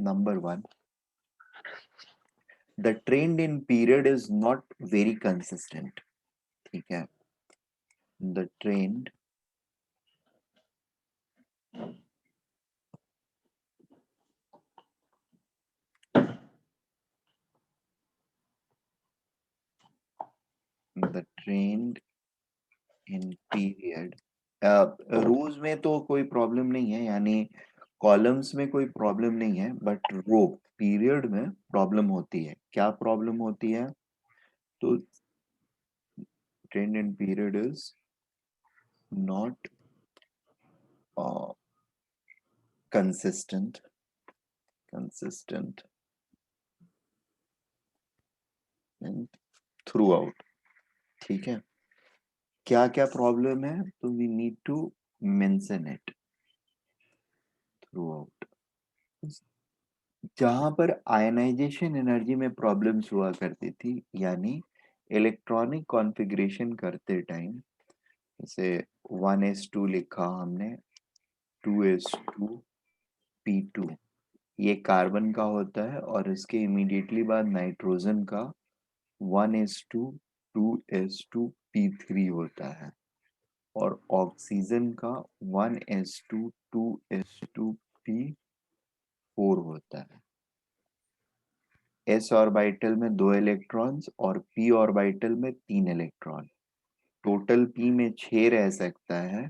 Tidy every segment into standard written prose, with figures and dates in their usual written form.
number one, the trend in period is not very consistent. ठीक है, the trend in period, रोज में तो कोई प्रॉब्लम नहीं है, यानी कॉलम्स में कोई प्रॉब्लम नहीं है, बट रो पीरियड में प्रॉब्लम होती है. क्या प्रॉब्लम होती है? तो trend in period is not consistent and throughout. ठीक है, क्या क्या प्रॉब्लम है, तो we need to mention it throughout. जहां पर आयनाइजेशन एनर्जी में प्रॉब्लम्स हुआ करती थी, यानी इलेक्ट्रॉनिक कॉन्फ़िगरेशन करते टाइम, जैसे 1s2 लिखा हमने, 2s2 p2, ये कार्बन का होता है, और इसके इमीडिएटली बाद नाइट्रोजन का 1s2 2s2 p3 होता है, और ऑक्सीजन का 1s2 2s2 p4 होता है. s ऑर्बिटल में 2 इलेक्ट्रॉन्स और p ऑर्बिटल में 3 इलेक्ट्रॉन. टोटल p में 6 रह सकता है,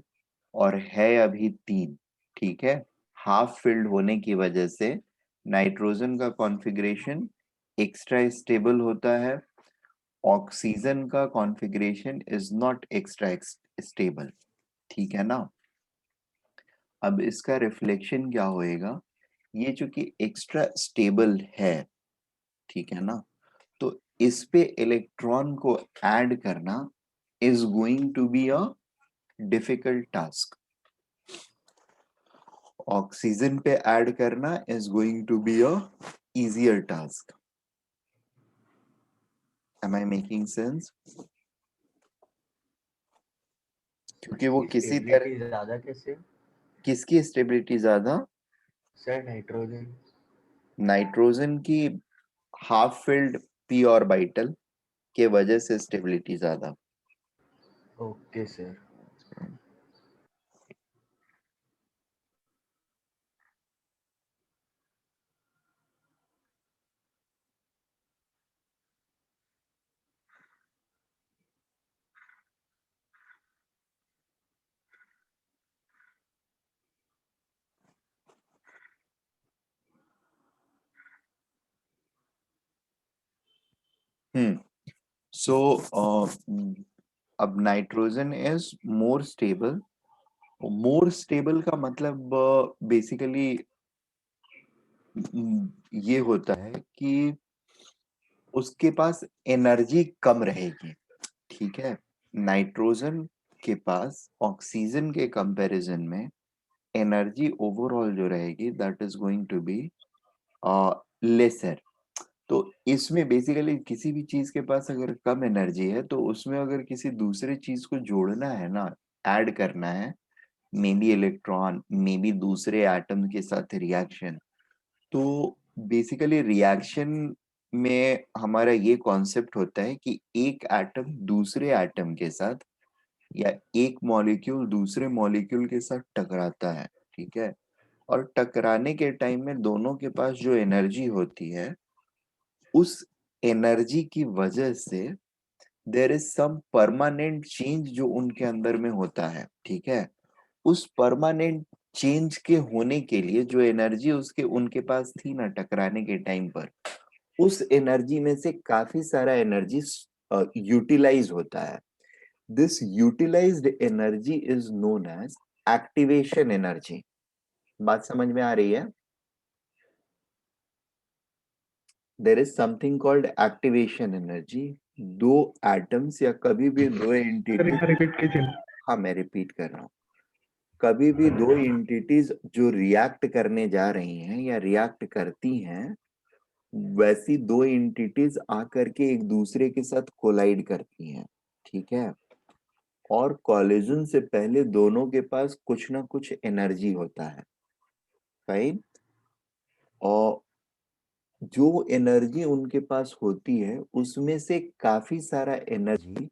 और है अभी 3. ठीक है, हाफ फिल्ड होने की वजह से नाइट्रोजन का कॉन्फ़िगरेशन एक्स्ट्रा स्टेबल होता है, ऑक्सीजन का configuration is not extra stable. ठीक है ना. अब इसका रिफ्लेक्शन क्या होएगा, ये चूंकि एक्स्ट्रा स्टेबल है, ठीक है ना, तो इस पे इलेक्ट्रॉन को ऐड करना is going to be a difficult task. Oxygen पे ऐड करना is going to be a easier task. Am I making sense? क्योंकि वो किसी तरह, स्टेबिलिटी ज्यादा कैसे? किसकी स्टेबिलिटी ज्यादा? Sir nitrogen. नाइट्रोजन की हाफ फिल्ड p ऑर्बिटल के वजह से स्टेबिलिटी ज्यादा. Okay sir. सो अब nitrogen is more stable. More stable का मतलब बेसिकली ये होता है कि उसके पास एनर्जी कम रहेगी. ठीक है, नाइट्रोजन के पास ऑक्सीजन के कंपैरिजन में एनर्जी ओवरऑल जो रहेगी, that is going to be lesser. तो इसमें बेसिकली किसी भी चीज के पास अगर कम एनर्जी है, तो उसमें अगर किसी दूसरे चीज को जोड़ना है ना, ऐड करना है, may be electron, may be दूसरे एटम के साथ रिएक्शन, तो बेसिकली रिएक्शन में हमारा ये कॉन्सेप्ट होता है कि एक एटम दूसरे एटम के साथ, या एक मॉलिक्यूल दूसरे मॉलिक्यूल के साथ टकराता है. ठीक है, और टकराने के टाइम में दोनों के पास जो एनर्जी होती है, उस एनर्जी की वजह से there is some permanent change जो उनके अंदर में होता है. ठीक है, उस परमानेंट चेंज के होने के लिए जो एनर्जी उसके उनके पास थी ना टकराने के टाइम पर, उस एनर्जी में से काफी सारा एनर्जी यूटिलाइज होता है. This utilised energy is known as activation energy. बात समझ में आ रही है? There is something called activation energy. दो एटम्स या कभी भी दो एंटिटी, रिपीट कीजिए. हाँ मैं रिपीट कर रहा हूँ, कभी भी दो एंटिटीज जो रिएक्ट करने जा रही हैं या रिएक्ट करती हैं, वैसी दो एंटिटीज आकर के एक दूसरे के साथ कोलाइड करती हैं. ठीक है, और कोलिजन से पहले दोनों के पास कुछ ना कुछ एनर्जी होता है. फाइन. और जो एनर्जी उनके पास होती है उसमें से काफी सारा एनर्जी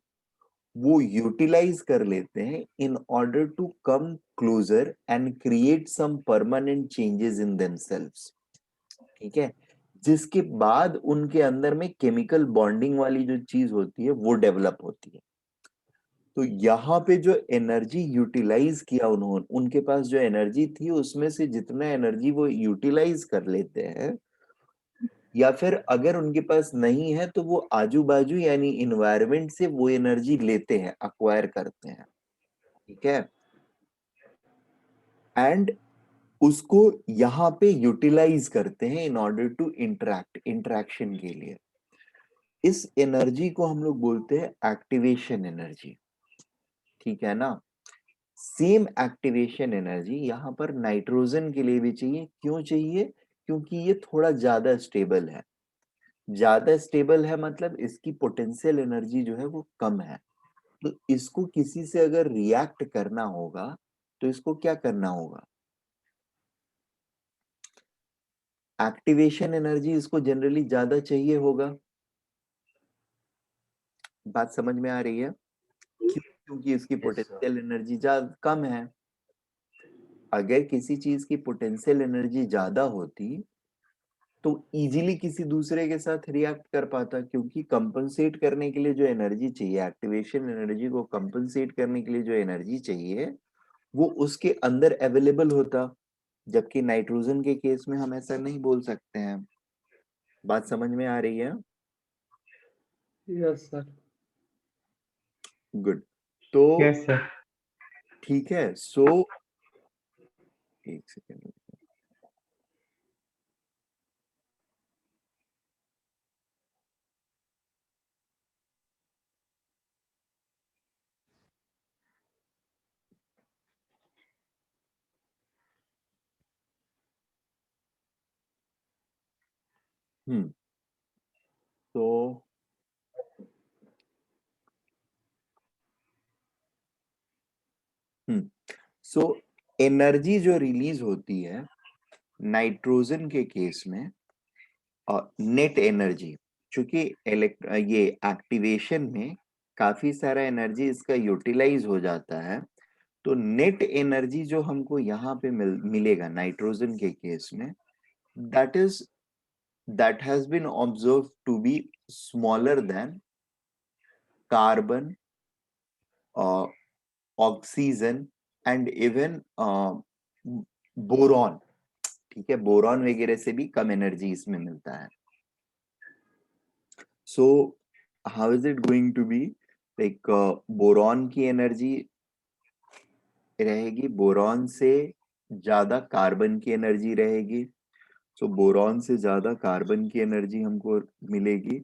वो यूटिलाइज कर लेते हैं in order to come closer and create some permanent changes in themselves. ठीक है, जिसके बाद उनके अंदर में केमिकल बॉन्डिंग वाली जो चीज होती है वो डेवलप होती है। तो यहाँ पे जो एनर्जी यूटिलाइज किया उन्होंने, उनके पास जो एनर्जी थी उसमें से जितना एनर्जी वो यूटिलाइज कर लेते हैं, या फिर अगर उनके पास नहीं है तो वो आजू बाजू यानी इन्वायरमेंट से वो एनर्जी लेते हैं, अक्वायर करते हैं। ठीक है, एंड उसको यहाँ पे यूटिलाइज करते हैं इन ऑर्डर टू इंटरेक्शन के लिए। इस एनर्जी को हम लोग बोलते हैं एक्टिवेशन एनर्जी। ठीक है ना। सेम एक्टिवेशन एनर्जी यहाँ पर नाइट्रोजन के लिए भी चाहिए। क्यों चाहिए? क्योंकि ये थोड़ा ज्यादा स्टेबल है। ज्यादा स्टेबल है मतलब इसकी पोटेंशियल एनर्जी जो है वो कम है। तो इसको किसी से अगर रिएक्ट करना होगा तो इसको क्या करना होगा? एक्टिवेशन एनर्जी इसको जनरली ज्यादा चाहिए होगा। बात समझ में आ रही है? क्यों? क्योंकि इसकी Yes, sir. पोटेंशियल एनर्जी ज्यादा कम है। अगर किसी चीज की पोटेंशियल एनर्जी ज्यादा होती तो इजीली किसी दूसरे के साथ रिएक्ट कर पाता, क्योंकि कंपनसेट करने के लिए जो एनर्जी चाहिए, एक्टिवेशन एनर्जी को कंपनसेट करने के लिए जो एनर्जी चाहिए वो उसके अंदर अवेलेबल होता। जबकि नाइट्रोजन के केस में हम ऐसा नहीं बोल सकते हैं। बात समझ में आ रही है? Yes, sir. गुड। तो Yes, sir. ठीक है, सो एक सेकेंड। हम्म तो हम्म सो एनर्जी जो रिलीज होती है नाइट्रोजन के केस में, नेट एनर्जी, चूंकि ये एक्टिवेशन में काफी सारा एनर्जी इसका यूटिलाइज हो जाता है, तो नेट एनर्जी जो हमको यहाँ पे मिलेगा नाइट्रोजन के केस में, that is that has been observe to be smaller than carbon, oxygen and even boron. ठीक है, बोरॉन वगैरह से भी कम एनर्जी इसमें मिलता है। So how is it going to be? Like boron की एनर्जी रहेगी, बोरॉन से ज्यादा कार्बन की एनर्जी रहेगी। सो बोरॉन से ज्यादा कार्बन की एनर्जी हमको मिलेगी।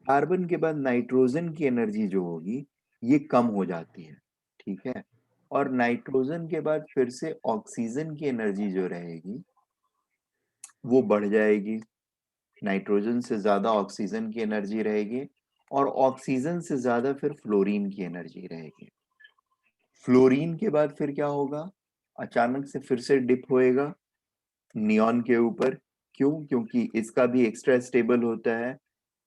कार्बन के बाद नाइट्रोजन की एनर्जी जो होगी ये कम हो जाती है। ठीक है, और नाइट्रोजन के बाद फिर से ऑक्सीजन की एनर्जी जो रहेगी वो बढ़ जाएगी। नाइट्रोजन से ज्यादा ऑक्सीजन की एनर्जी रहेगी, और ऑक्सीजन से ज्यादा फिर फ्लोरीन की एनर्जी रहेगी। फ्लोरीन के बाद फिर क्या होगा? अचानक से फिर से डिप होएगा नियॉन के ऊपर। क्यों? क्योंकि इसका भी एक्स्ट्रा स्टेबल होता है।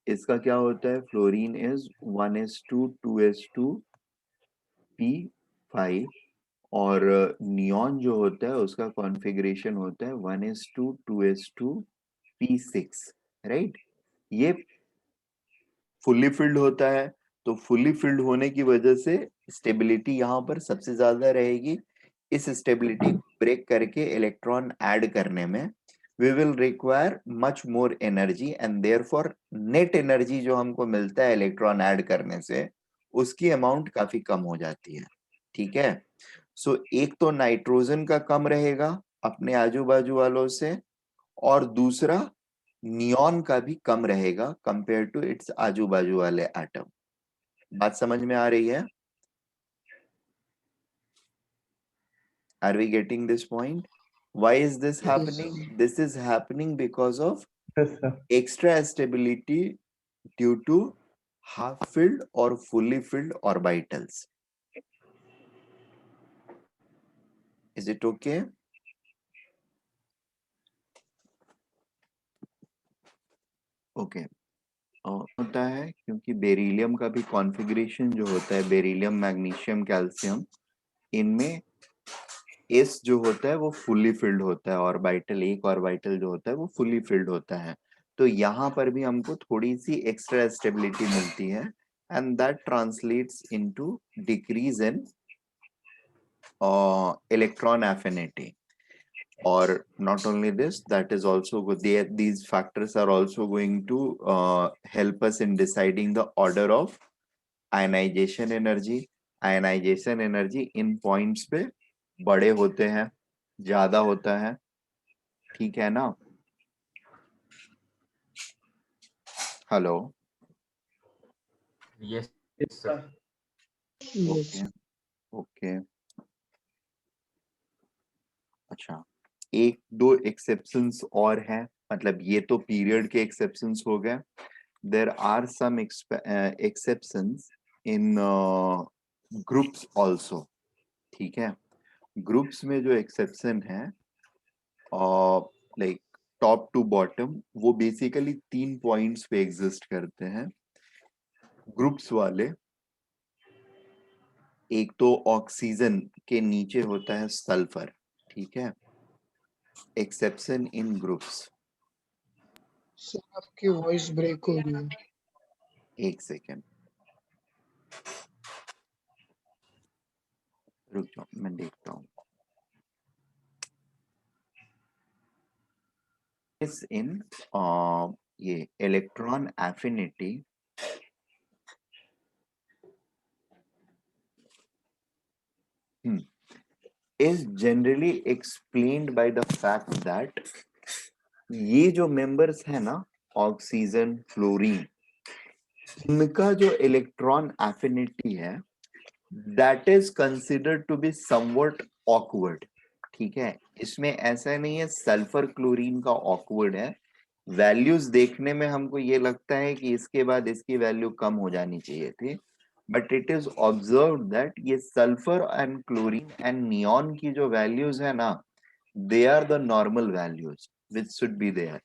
इसका क्या होता है? Fluorine is 1s2 2s2 p5, और नियॉन जो होता है उसका कॉन्फ़िगरेशन होता है 1s2 2s2 p6। राइट, ये फुल्ली फिल्ड होता है। तो फुल्ली फिल्ड होने की वजह से स्टेबिलिटी यहाँ पर सबसे ज्यादा रहेगी। इस स्टेबिलिटी को ब्रेक करके इलेक्ट्रॉन ऐड करने में we will require much more energy, and therefore net energy जो हमको मिलता है इलेक्ट्रॉन ऐड करने से उसकी अमाउंट काफी कम हो जाती है। ठीक है, सो एक तो नाइट्रोजन का कम रहेगा अपने आजू बाजू वालों से, और दूसरा नियॉन का भी कम रहेगा कंपेयर टू इट्स आजू बाजू वाले एटम। बात समझ में आ रही है? Are we getting this point? Why is this happening? This is happening because of Yes, sir. Extra stability due to half filled और fully filled orbitals. Is it okay? Okay होता है क्योंकि बेरिलियम का भी कॉन्फ़िगरेशन जो होता है, beryllium, magnesium, calcium, इनमें एस जो होता है वो फुल्ली फिल्ड होता है, ऑर्बिटल एक ऑर्बिटल जो होता है वो फुल्ली फिल्ड होता है। तो यहाँ पर भी हमको थोड़ी सी एक्स्ट्रा स्टेबिलिटी मिलती है and that translates into decrease in electron affinity. Or not only this, that is also good. These factors are also going to help us in deciding the order of ionization energy. Ionization energy in points पे बड़े होते हैं, ज्यादा होता है, ठीक है ना? Hello, Yes, Yes, sir. sir. Yes. Okay okay, अच्छा, एक दो एक्सेप्शंस और हैं, मतलब ये तो पीरियड के एक्सेप्शंस हो गए। there are some exceptions in groups also, ठीक है? ग्रुप्स में जो एक्सेप्शन है लाइक टॉप टू बॉटम, वो बेसिकली 3 पॉइंट्स पे एग्जिस्ट करते हैं ग्रुप्स वाले। एक तो ऑक्सीजन के नीचे होता है सल्फर, ठीक है? Exception in groups. सर आपकी वॉइस ब्रेक हो रही है। एक सेकेंड रुक जाओ, मैं देखता हूँ। इस इन ये electron affinity is generally explained by the fact that ये जो मेंबर्स है ना, ऑक्सीजन, फ्लोरीन, इनका जो इलेक्ट्रॉन एफिनिटी है that is considered to be somewhat awkward, ठीक है? इसमें ऐसा नहीं है सल्फर क्लोरीन का ऑकवर्ड है। वैल्यूज देखने में हमको ये लगता है कि इसके बाद इसकी वैल्यू कम हो जानी चाहिए थी, but it is observe that ये sulphur and chlorine and neon की जो वैल्यूज है ना, they are the normal values which should be there.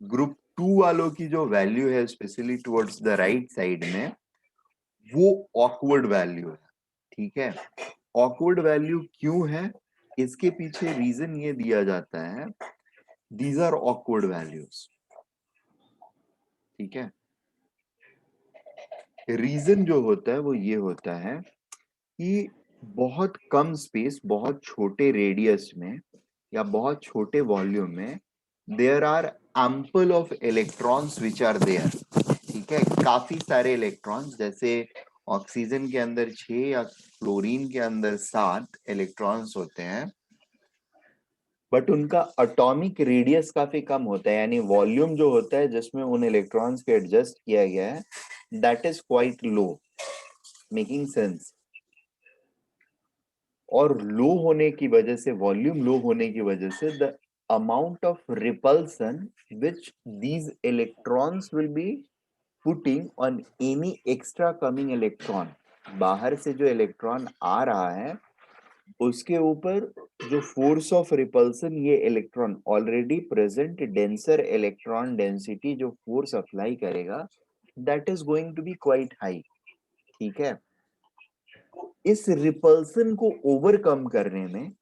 Group 2 वालों की जो वैल्यू है specially towards the right side में, वो ऑकवर्ड वैल्यू है, ठीक है? ऑकवर्ड वैल्यू क्यों है, इसके पीछे रीजन ये दिया जाता है, दीज आर ऑकवर्ड वैल्यूज, ठीक है? रीजन जो होता है वो ये होता है कि बहुत कम स्पेस, बहुत छोटे रेडियस में या बहुत छोटे वॉल्यूम में there are ample of electrons which are there, ठीक है? काफी सारे इलेक्ट्रॉन्स, जैसे ऑक्सीजन के अंदर 6 या फ्लोरीन के अंदर 7 इलेक्ट्रॉन्स होते हैं, बट उनका एटॉमिक रेडियस काफी कम होता है, यानी वॉल्यूम जो होता है जिसमें उन इलेक्ट्रॉन्स को एडजस्ट किया गया है that is quite low, making sense? और लो होने की वजह से, वॉल्यूम लो होने की वजह से, the amount of repulsion which these electrons will be putting on any extra coming electron, बाहर से जो इलेक्ट्रॉन आ रहा है उसके ऊपर जो फोर्स ऑफ रिपल्सन ये electron already present denser electron density जो फोर्स अप्लाई करेगा that is going to be quite high, ठीक है? इस रिपल्सन को ओवरकम करने में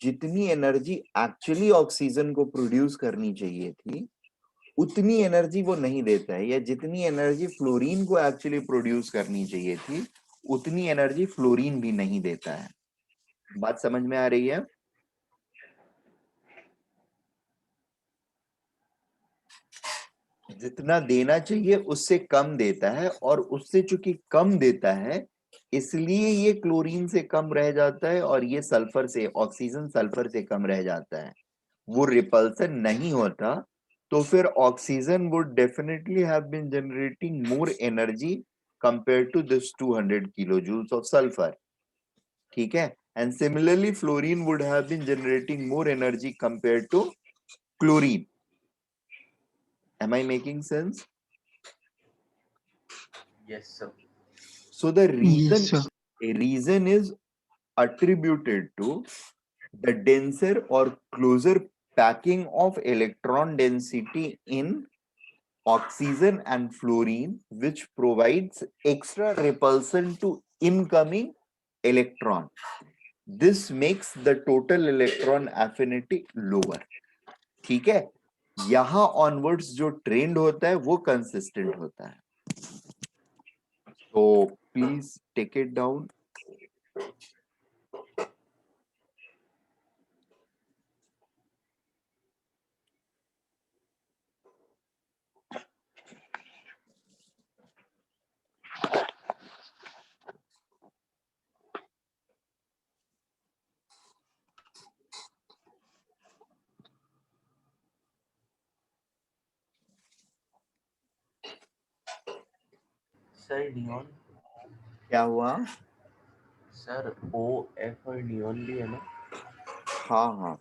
जितनी एनर्जी एक्चुअली ऑक्सीजन को प्रोड्यूस करनी चाहिए थी उतनी एनर्जी वो नहीं देता है, या जितनी एनर्जी फ्लोरीन को एक्चुअली प्रोड्यूस करनी चाहिए थी उतनी एनर्जी फ्लोरीन भी नहीं देता है। बात समझ में आ रही है? जितना देना चाहिए उससे कम देता है, और उससे चूंकि कम देता है इसलिए ये क्लोरीन से कम रह जाता है और ये सल्फर से, ऑक्सीजन सल्फर से कम रह जाता है। वो रिपल्सन नहीं होता तो फिर oxygen would definitely have been generating more energy compared to this 200 kilojoules of sulfur, ठीक है? And similarly fluorine would have been generating more energy compared to chlorine. Am I making sense? Yes, sir. So the Yes, sir. reason is attributed to the denser or closer packing of electron density in oxygen and fluorine, which provides extra repulsion to incoming electron. This makes the total electron affinity lower. ठीक है, यहां onwards जो trend होता है वो consistent होता है. तो please take it down. Sir neon. क्या हुआ? सर ओ एफ और नियॉन भी है ना? हाँ हाँ.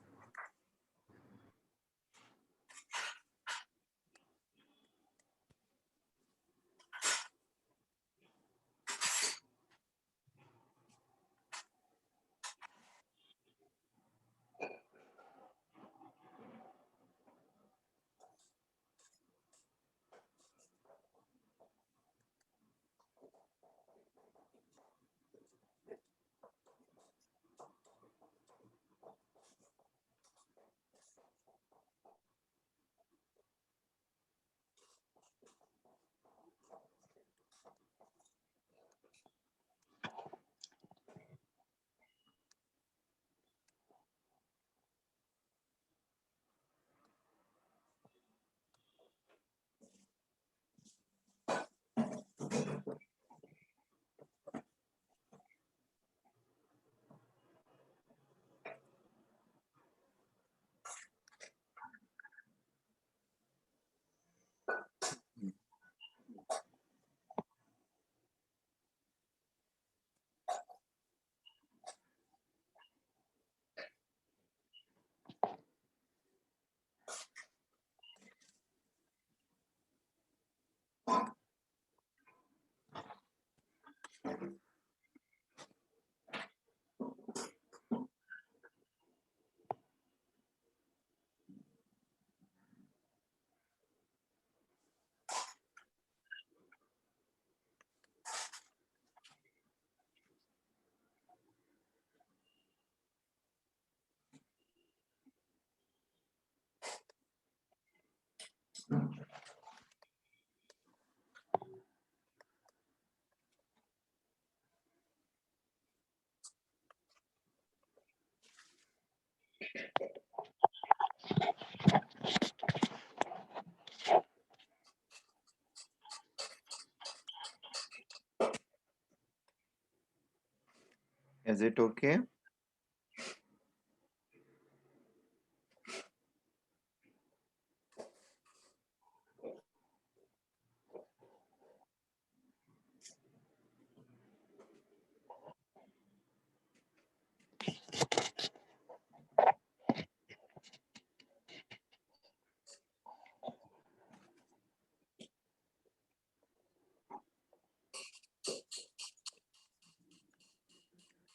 Is it okay?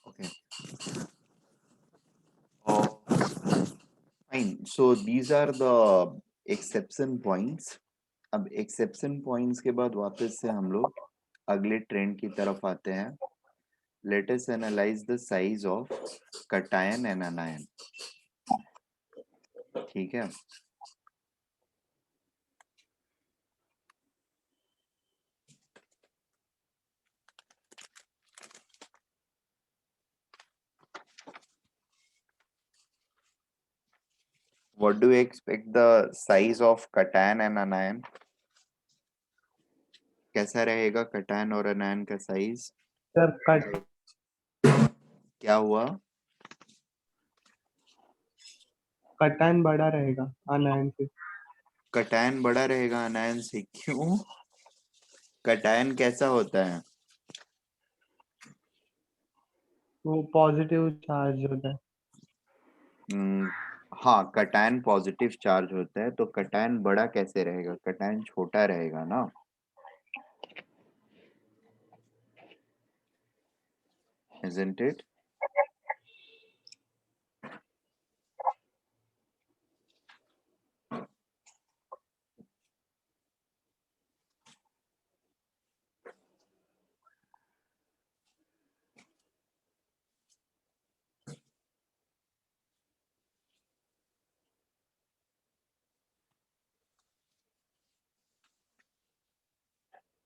Okay. Fine. So these are the exception points. अब exception points के बाद वापस से हम लोग अगले ट्रेंड की तरफ आते हैं. Let us analyze the size of cation and anion. ठीक है. What do you expect the size of cation and anion? कैसा रहेगा cation और anion का साइज? सर कट क्या हुआ? कटान बड़ा रहेगा अनायन से. cation बड़ा रहेगा anion से. क्यों? cation कैसा होता है? वो पॉजिटिव चार्ज होता है. हाँ, cation पॉजिटिव चार्ज होता है. तो cation बड़ा कैसे रहेगा? cation छोटा रहेगा ना. Isn't it?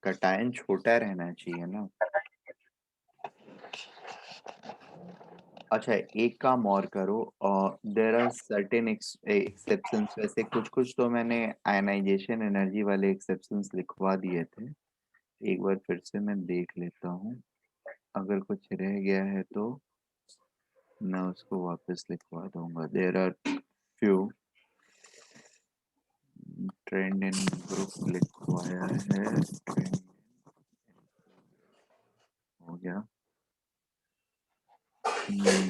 कटायन छोटा रहना चाहिए ना। अच्छा, एक काम और करो, देर आर सर्टेन एक्सेप्शंस, वैसे कुछ कुछ तो मैंने आयनाइजेशन एनर्जी वाले एक्सेप्शंस लिखवा दिए थे, एक बार फिर से मैं देख लेता हूँ, अगर कुछ रह गया है तो मैं उसको वापस लिखवा दूंगा। There are few, trend in group लिखवाया है, ट्रेंड हो गया।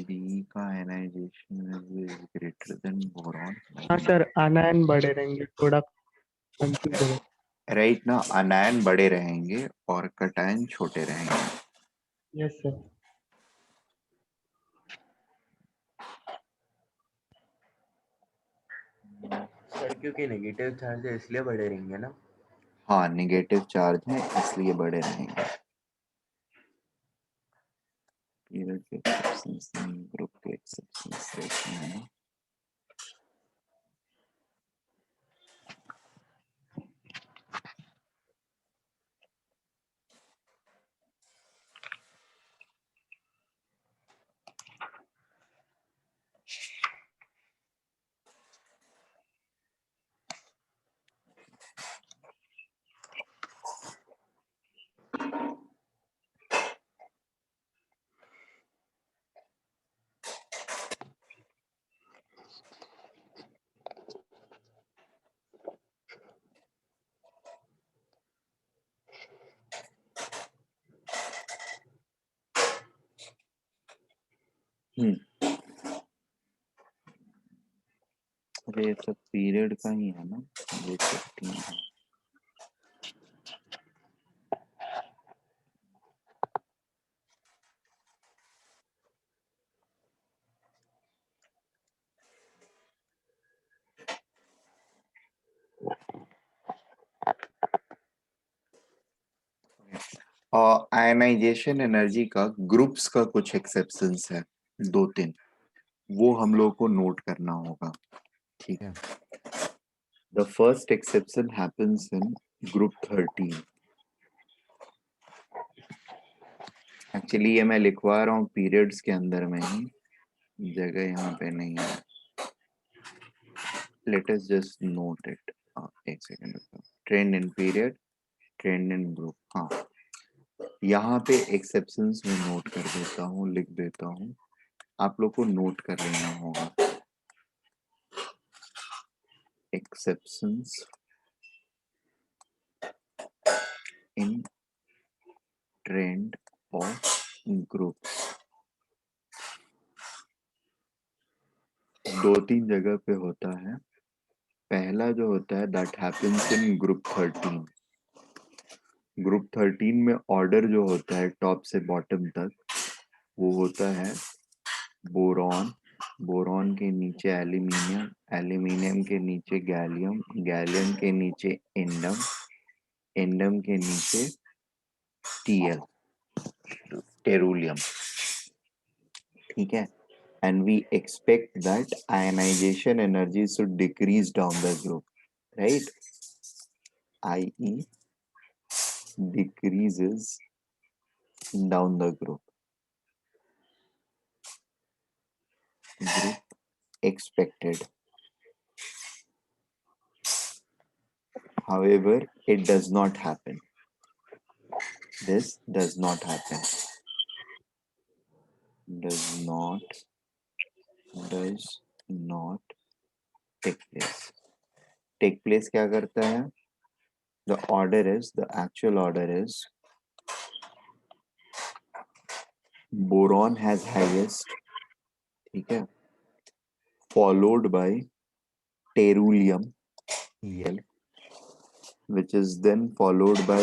बी का ionisation is greater than boron. हाँ सर, आनायन बड़े रहेंगे, थोड़ा कंफ्यूज हो गया। राइट ना, अनायन बड़े रहेंगे और कटायन छोटे रहेंगे। Yes sir. सर क्योंकि नेगेटिव चार्ज है इसलिए बड़े रहेंगे ना। हाँ, नेगेटिव चार्ज है इसलिए बड़े रहेंगे। पीरियड के एक्सेप्शंस, ग्रुप के एक्सेप्शंस देखते हैं। अरे ये सब पीरियड का ही है ना, ये 15 है। और आयनाइजेशन एनर्जी का ग्रुप्स का कुछ एक्सेप्शंस है, 2-3, वो हम लोग को नोट करना होगा, ठीक है। The first exception happens in group 13। Actually ये मैं लिखवा रहा हूँ पीरियड्स के अंदर में ही, जगह यहाँ पे नहीं है। Let us just note it. एक second, trend in period, trend in group. हाँ, यहाँ पे एक्सेप्शंस में नोट कर देता हूँ, लिख देता हूँ, आप लोग को नोट कर लेना होगा। Exceptions in trend of group, 2-3 जगह पे होता है। पहला जो होता है that happens in group 13। Group 13 में ऑर्डर जो होता है टॉप से बॉटम तक, वो होता है बोरॉन, बोरॉन के नीचे एल्यूमिनियम, एल्यूमिनियम के नीचे गैलियम, गैलियम के नीचे इंडम, इंडम के नीचे टीएल, टेरूलियम, ठीक है। And we expect that ionization energy should decrease down the group, right? I.e. decreases down the group. Group expected. However, it does not happen. This does not happen. Does not take place. Take place क्या करता है? The actual order is boron has highest, ठीक है, followed by terulium, Tl, which is then followed by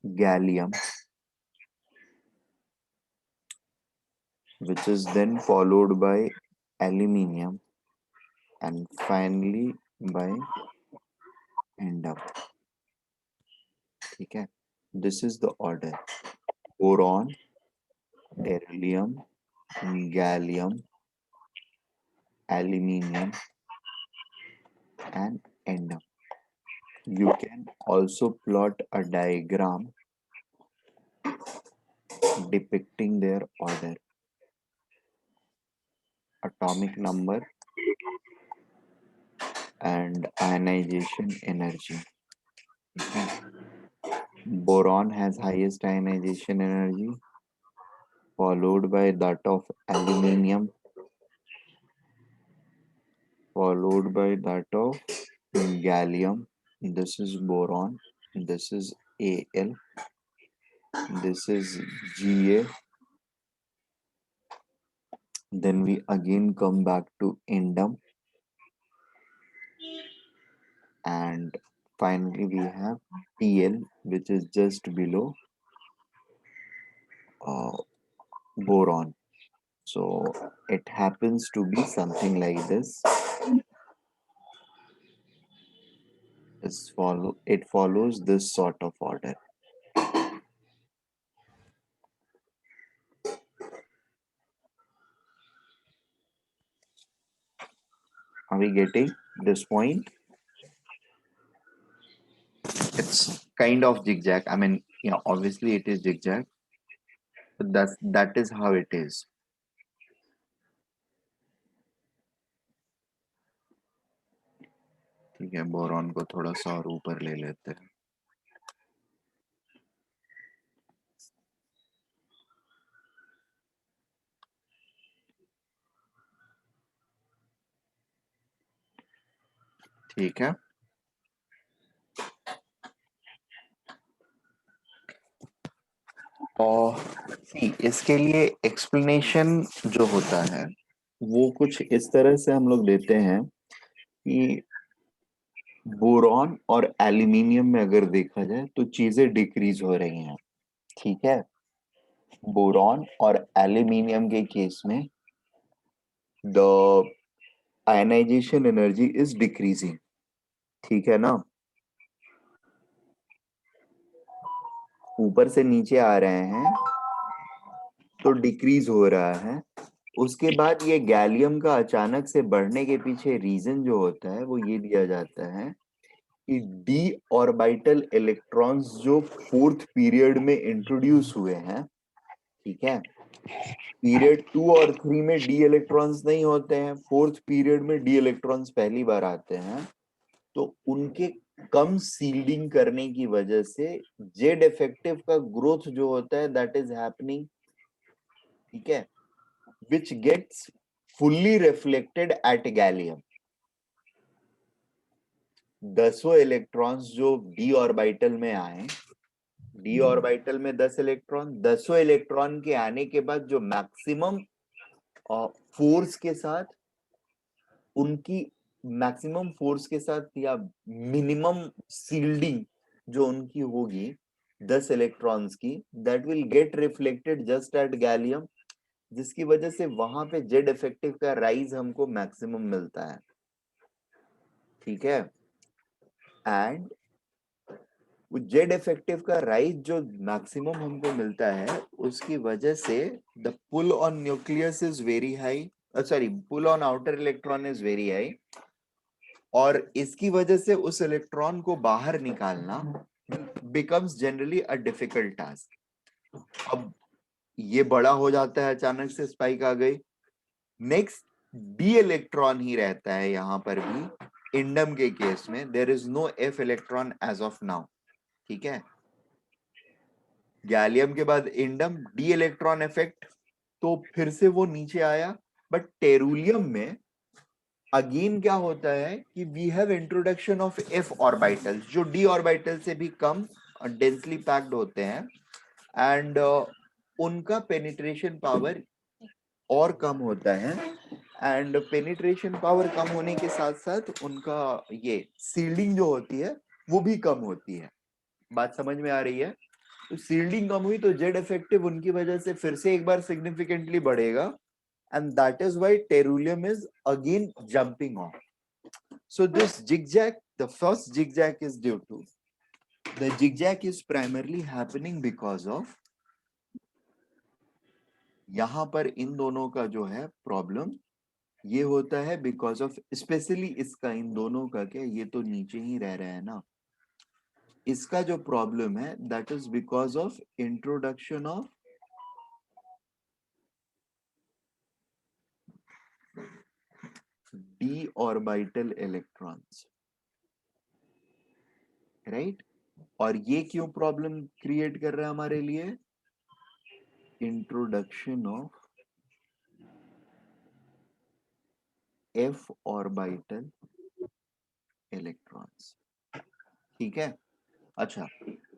gallium, which is then followed by aluminium, and finally by indum, ठीक है। This is the order: boron, beryllium, gallium, aluminium, and indum. You can also plot a diagram depicting their order, atomic number and ionization energy. Okay. Boron has highest ionization energy, followed by that of aluminium, followed by that of gallium. This is boron, this is Al, this is Ga. Then we again come back to indium, and finally we have Tl, which is just below boron. So it happens to be something like this. It follows this sort of order. Are we getting this point? It's kind of zigzag. I mean, obviously it is zigzag, but that is how it is. ठीक है, boron को थोड़ा सा और ऊपर ले लेते हैं. ठीक है. और इसके लिए एक्सप्लेनेशन जो होता है वो कुछ इस तरह से हम लोग देते हैं कि बोरॉन और एल्यूमिनियम में अगर देखा जाए तो चीजें डिक्रीज हो रही हैं. ठीक है. बोरॉन और एल्यूमिनियम के केस में the ionisation energy is decreasing. ठीक है ना. ऊपर से नीचे आ रहे हैं तो डिक्रीज हो रहा है. उसके बाद ये गैलियम का अचानक से बढ़ने के पीछे रीजन जो होता है वो ये दिया जाता है कि डी ऑर्बिटल इलेक्ट्रॉन्स जो फोर्थ पीरियड में इंट्रोड्यूस हुए हैं. ठीक है. पीरियड 2 और 3 में डी इलेक्ट्रॉन्स नहीं होते हैं, फोर्थ पीरियड में डी इलेक्ट्रॉन्स पहली बार आते हैं. तो उनके कम सील्डिंग करने की वजह से जेड इफेक्टिव का ग्रोथ जो होता है दैट इज हैपनिंग. ठीक है. which gets fully reflected at gallium. 10 electrons जो डी ऑर्बिटल में आए, डी ऑर्बिटल में 10 इलेक्ट्रॉन, 10 इलेक्ट्रॉन के आने के बाद जो मैक्सिमम फोर्स के साथ या मिनिमम सील्डिंग जो उनकी होगी 10 इलेक्ट्रॉन्स की, that will get reflected just at gallium, जिसकी वजह से वहां पे जेड इफेक्टिव का राइज हमको मैक्सिमम मिलता है. ठीक है. एंड जेड इफेक्टिव का राइज जो मैक्सिमम हमको मिलता है उसकी वजह से the pull on nucleus is very high, pull on outer electron is very high, और इसकी वजह से उस इलेक्ट्रॉन को बाहर निकालना becomes generally a difficult task. अब ये बड़ा हो जाता है, अचानक से स्पाइक आ गई. नेक्स्ट डी इलेक्ट्रॉन ही रहता है यहां पर भी. इंडम के केस में there is no F electron as of now. ठीक है. गैलियम के बाद इंडम, डी इलेक्ट्रॉन इफेक्ट, तो फिर से वो नीचे आया. बट टेरूलियम में अगेन क्या होता है कि we have introduction of F orbitals जो डी ऑर्बिटल से भी कम डेंसली पैक्ड होते हैं, एंड उनका पेनिट्रेशन पावर और कम होता है. एंड पेनिट्रेशन पावर कम होने के साथ साथ उनका ये सील्डिंग जो होती है वो भी कम होती है. बात समझ में आ रही है. तो सील्डिंग कम हुई तो जेड इफेक्टिव उनकी वजह से फिर से एक बार सिग्निफिकेंटली बढ़ेगा, and that is why tellurium is again jumping on. So this zigzag, the first zigzag is due to the zigzag is primarily happening because of, यहां पर इन दोनों का जो है प्रॉब्लम ये होता है बिकॉज ऑफ, स्पेशली इसका इन दोनों का, क्या ये तो नीचे ही रह रहे हैं ना, इसका जो प्रॉब्लम है that is because of introduction of d orbital electrons, right? और ये क्यों प्रॉब्लम क्रिएट कर रहा है हमारे लिए? Introduction of f orbital electrons, ठीक है? अच्छा,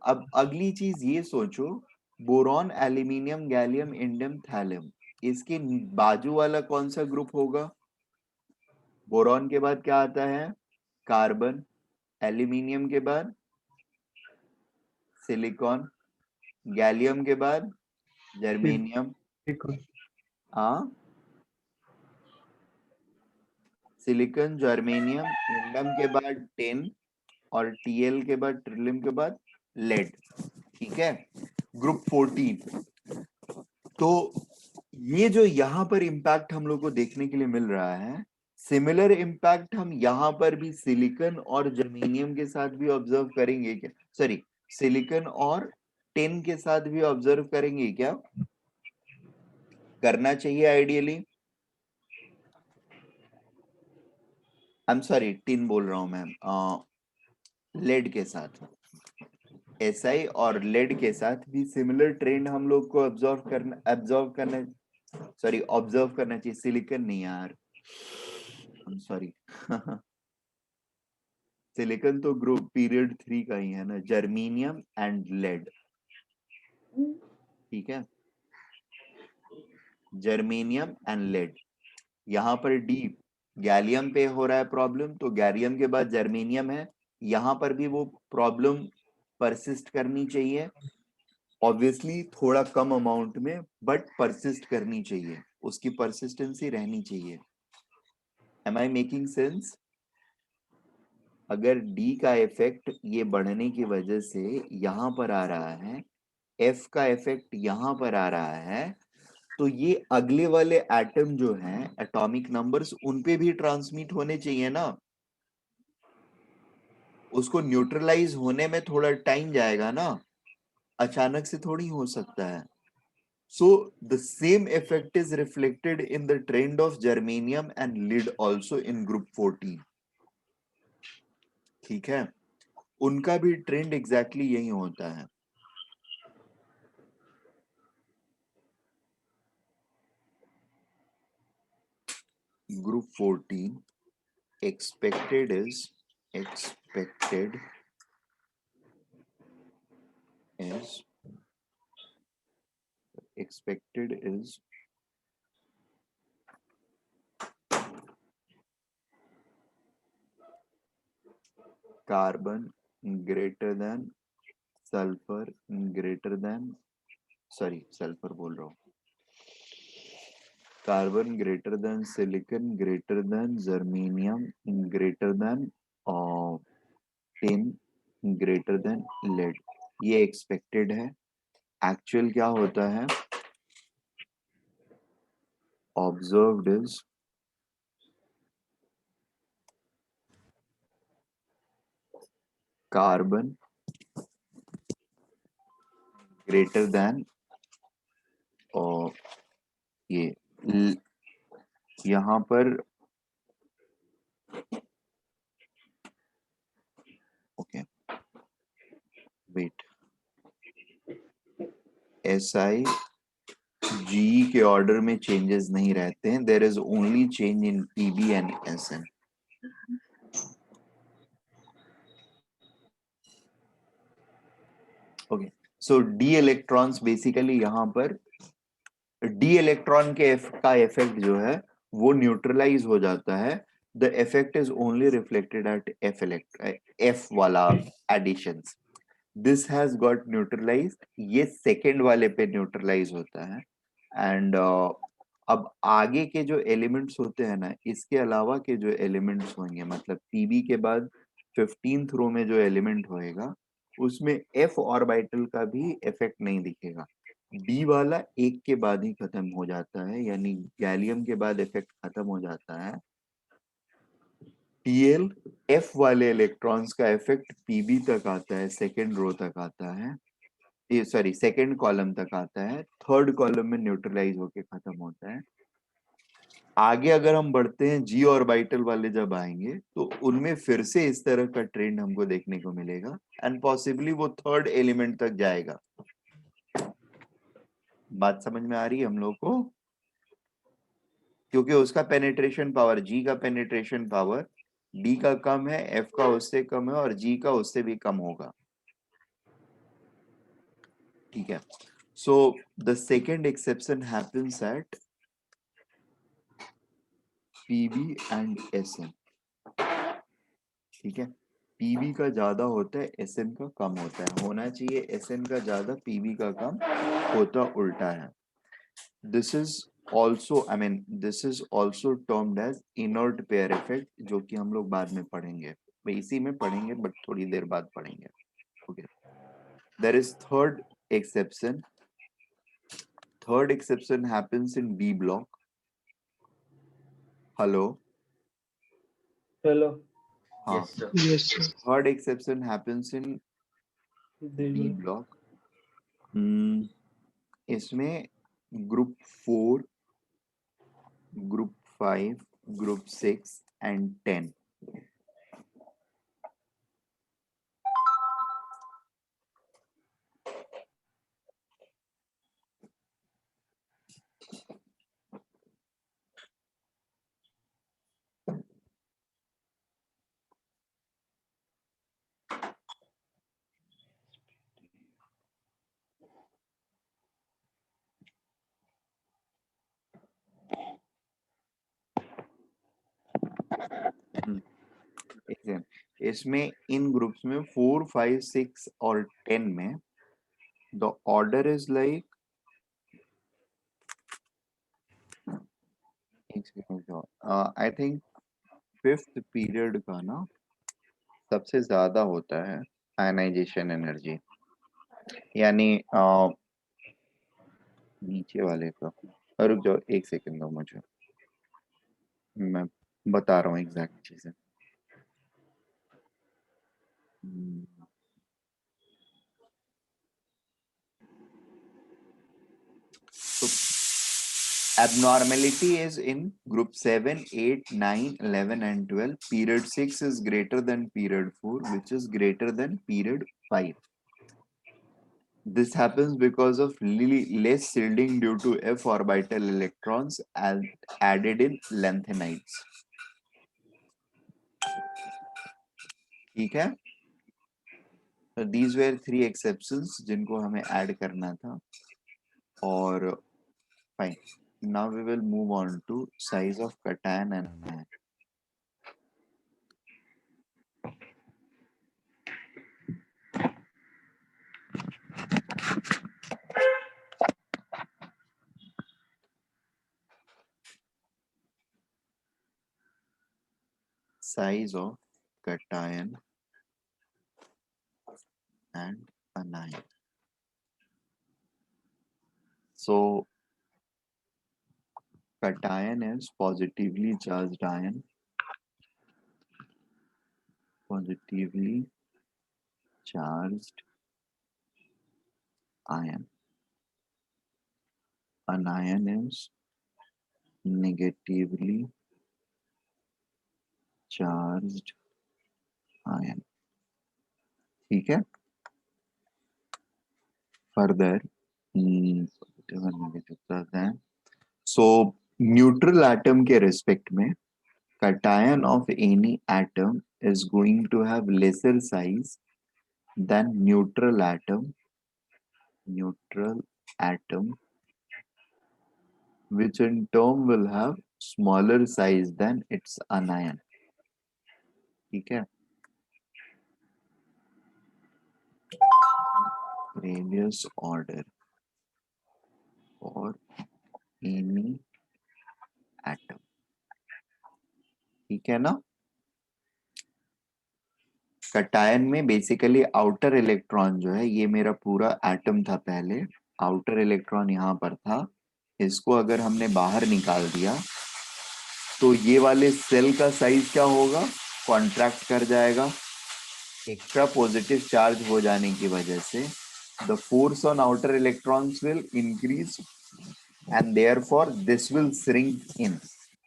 अब अगली चीज ये सोचो, boron, aluminium, gallium, indium, thallium, इसके बाजू वाला कौन सा ग्रुप होगा? बोरॉन के बाद क्या आता है? कार्बन। एल्यूमिनियम के बाद सिलिकॉन। गैलियम के बाद जर्मेनियम। सिलिकॉन। हाँ, सिलिकॉन, जर्मेनियम, इंडियम के बाद टिन, और टीएल के बाद, ट्रिलियम के बाद लेड, ठीक है? ग्रुप 14। तो ये जो यहाँ पर इंपैक्ट हम लोग को देखने के लिए मिल रहा है, सिमिलर इंपैक्ट हम यहाँ पर भी सिलिकॉन और जर्मेनियम के साथ भी ऑब्जर्व करेंगे क्या? सॉरी, सिलिकॉन और टिन के साथ भी ऑब्जर्व करेंगे क्या? करना चाहिए ideally. I am sorry, tin बोल रहा हूं मैम, लेड के साथ, एसआई और लेड के साथ भी सिमिलर ट्रेंड हम लोग को ऑब्जर्व करना चाहिए। सिलिकॉन नहीं यार, आई एम सॉरी सिलिकॉन तो ग्रुप पीरियड 3 का ही है ना, जर्मेनियम एंड लेड, ठीक है? Germanium and lead. यहाँ पर डी गैलियम पे हो रहा है प्रॉब्लम, तो गैलियम के बाद जर्मेनियम है, यहाँ पर भी वो प्रॉब्लम परसिस्ट करनी चाहिए, ऑब्वियसली थोड़ा कम अमाउंट में, बट परसिस्ट करनी चाहिए, उसकी परसिस्टेंसी रहनी चाहिए। Am I making sense? अगर D का इफेक्ट ये बढ़ने की वजह से यहां पर आ रहा है, F का इफेक्ट यहां पर आ रहा है, तो ये अगले वाले एटम जो हैं, एटॉमिक नंबर्स, उन पे भी ट्रांसमिट होने चाहिए ना। उसको न्यूट्रलाइज होने में थोड़ा टाइम जाएगा ना, अचानक से थोड़ी हो सकता है। So the same effect is reflected in the trend of germanium and lead also in group 14, ठीक है? उनका भी ट्रेंड एग्जैक्टली यही होता है। Group 14 expected is carbon greater than sulfur greater than, sorry sulfur बोल रहा हूँ, carbon greater than silicon greater than germanium greater than tin greater than lead, ये एक्सपेक्टेड है। एक्चुअल क्या होता है? Observed is carbon greater than, और ये यहां पर, ओके वेट, SI GE के ऑर्डर में चेंजेस नहीं रहते हैं, there is only change in PB and SN। Okay, so D electrons basically यहाँ पर डी इलेक्ट्रॉन के का इफेक्ट जो है वो न्यूट्रलाइज हो जाता है। The effect is only reflected at F वाला additions, this has got neutralised, ये सेकेंड वाले पे न्यूट्रलाइज होता है। एंड अब आगे के जो एलिमेंट्स होते हैं ना, इसके अलावा के जो एलिमेंट्स होंगे, मतलब पीबी के बाद 15th रो में जो एलिमेंट होएगा, उसमें F ऑर्बिटल का भी इफेक्ट नहीं दिखेगा। डी वाला एक के बाद ही खत्म हो जाता है, यानी गैलियम के बाद इफेक्ट खत्म हो जाता है। Pl F वाले इलेक्ट्रॉन्स का इफेक्ट Pb तक आता है, सेकेंड रो तक आता है, ये सॉरी सेकेंड कॉलम तक आता है, थर्ड कॉलम में न्यूट्रलाइज होके खत्म होता है। आगे अगर हम बढ़ते हैं जी ऑर्बिटल वाले जब आएंगे तो उनमें फिर से इस तरह का ट्रेंड हमको देखने को मिलेगा एंड पॉसिबली वो थर्ड एलिमेंट तक जाएगा। बात समझ में आ रही है हम लोग को? क्योंकि उसका पेनिट्रेशन पावर, जी का पेनिट्रेशन पावर डी का कम है, एफ का उससे कम है और जी का उससे भी कम होगा। ठीक है, so the second exception happens at PB and SN. ठीक है, पीबी का ज्यादा होता है, एसएन का कम होता है, होना चाहिए एसएन का ज्यादा पीबी का कम, होता उल्टा है। This is also I mean this is also termed as inert pair effect, जो कि हम लोग बाद में पढ़ेंगे, इसी में पढ़ेंगे बट थोड़ी देर बाद पढ़ेंगे। Okay, there is third exception. Third exception happens in B block. Hello hello हाँ, Yes, sir. Yes, sir. Third exception happens in B block. इसमें ग्रुप 4, ग्रुप 5, ग्रुप 6 एंड 10। इसमें इन ग्रुप्स में 4, 5, 6 और 10 में the order is like, I think fifth period का ना सबसे ज्यादा होता है आयनाइजेशन एनर्जी, यानी नीचे वाले का। रुक जाओ एक सेकंड दो मुझे, मैं बता रहा हूँ एग्जैक्ट चीजें। So abnormality is in group 7, 8, 9, 11 and 12. Period 6 is greater than period 4, which is greater than period 5. This happens because of less shielding due to f orbital electrons added in lanthanides. ठीक है, so these were 3 exceptions जिनको हमें add करना था। और fine, now we will move on to size of cation and anion. Size of cation and anion. So cation is positively charged ion, positively charged ion. Anion is negatively charged ion. ठीक है, further positive and negative charge ion. So neutral atom के respect में cation of any atom is going to have lesser size than neutral atom, which in turn will have smaller size than its anion. ठीक है, Rayleigh order for any atom. ठीक है ना। Cation में basically outer electron जो है, ये मेरा पूरा एटम था पहले, आउटर इलेक्ट्रॉन यहाँ पर था, इसको अगर हमने बाहर निकाल दिया तो ये वाले सेल का साइज क्या होगा, कॉन्ट्रैक्ट कर जाएगा, एक्स्ट्रा पॉजिटिव चार्ज हो जाने की वजह से the force on outer electrons will increase and therefore this will shrink in.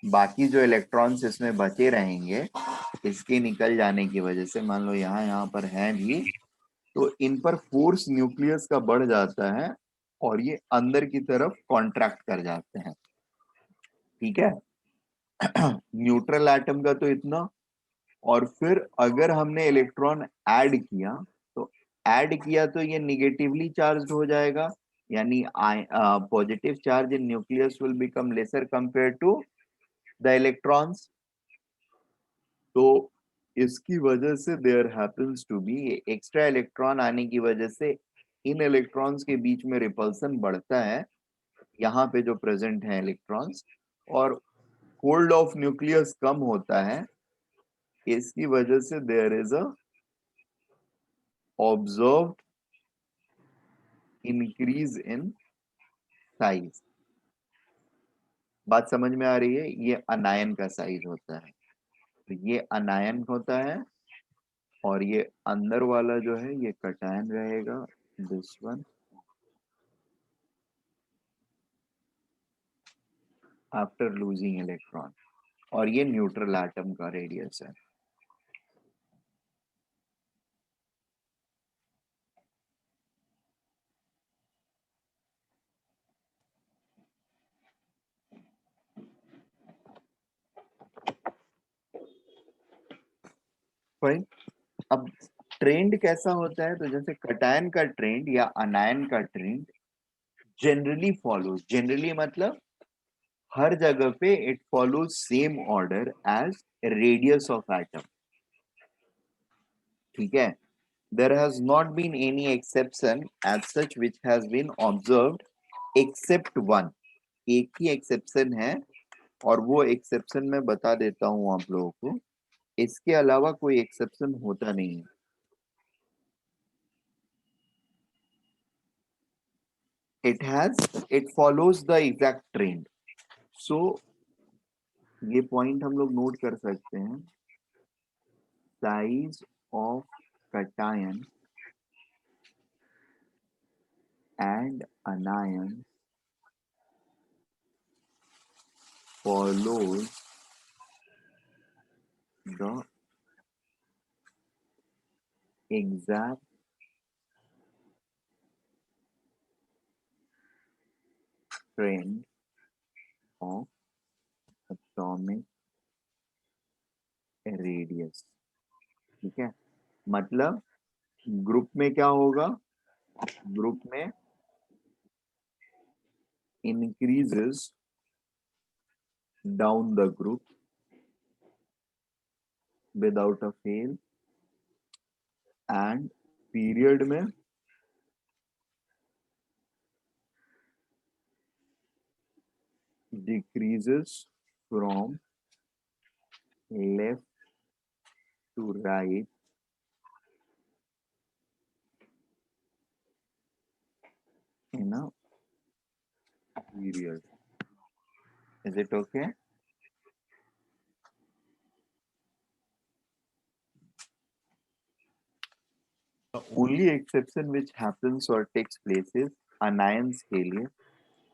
बाकी जो इलेक्ट्रॉन्स इसमें बचे रहेंगे इसके निकल जाने की वजह से, मान लो यहाँ पर है भी, तो इन पर फोर्स न्यूक्लियस का बढ़ जाता है और ये अंदर की तरफ कॉन्ट्रैक्ट कर जाते हैं। ठीक है, न्यूट्रल एटम का तो इतना। और फिर अगर हमने इलेक्ट्रॉन ऐड किया तो ये निगेटिवली चार्ज हो जाएगा, यानी positive charge in nucleus will become lesser compare to the electrons. तो इसकी वजह से there happens to be extra electron आने की वजह से इन इलेक्ट्रॉन्स के बीच में रिपल्सन बढ़ता है, यहाँ पे जो प्रेजेंट है इलेक्ट्रॉन्स, और फोल्ड ऑफ न्यूक्लियस कम होता है। इसकी वजह से there is a observed increase in size. बात समझ में आ रही है? ये अनायन का साइज होता है, तो ये अनायन होता है, और ये अंदर वाला जो है ये कटायन रहेगा, this one, after losing electron, और ये न्यूट्रल एटम का रेडियस है। फाइन। अब ट्रेंड कैसा होता है? तो जैसे कटायन का ट्रेंड या अनायन का ट्रेंड जनरली फॉलोज, जनरली मतलब हर जगह पे it follows same order as radius of atom. ठीक है, there has not been any exception as such which has been observed except one। एक ही एक्सेप्शन है, और वो एक्सेप्शन मैं बता देता हूं आप लोगों को, इसके अलावा कोई एक्सेप्शन होता नहीं है। it follows the exact trend। so ये पॉइंट हम लोग नोट कर सकते हैं, size of cation and anion follows the exact trend of atomic radius. ठीक है, मतलब ग्रुप में क्या होगा? ग्रुप में increases down the group without a fail, and period में decreases from left to right in a period। Is it okay? The only exception which happens or takes place is anions के लिए।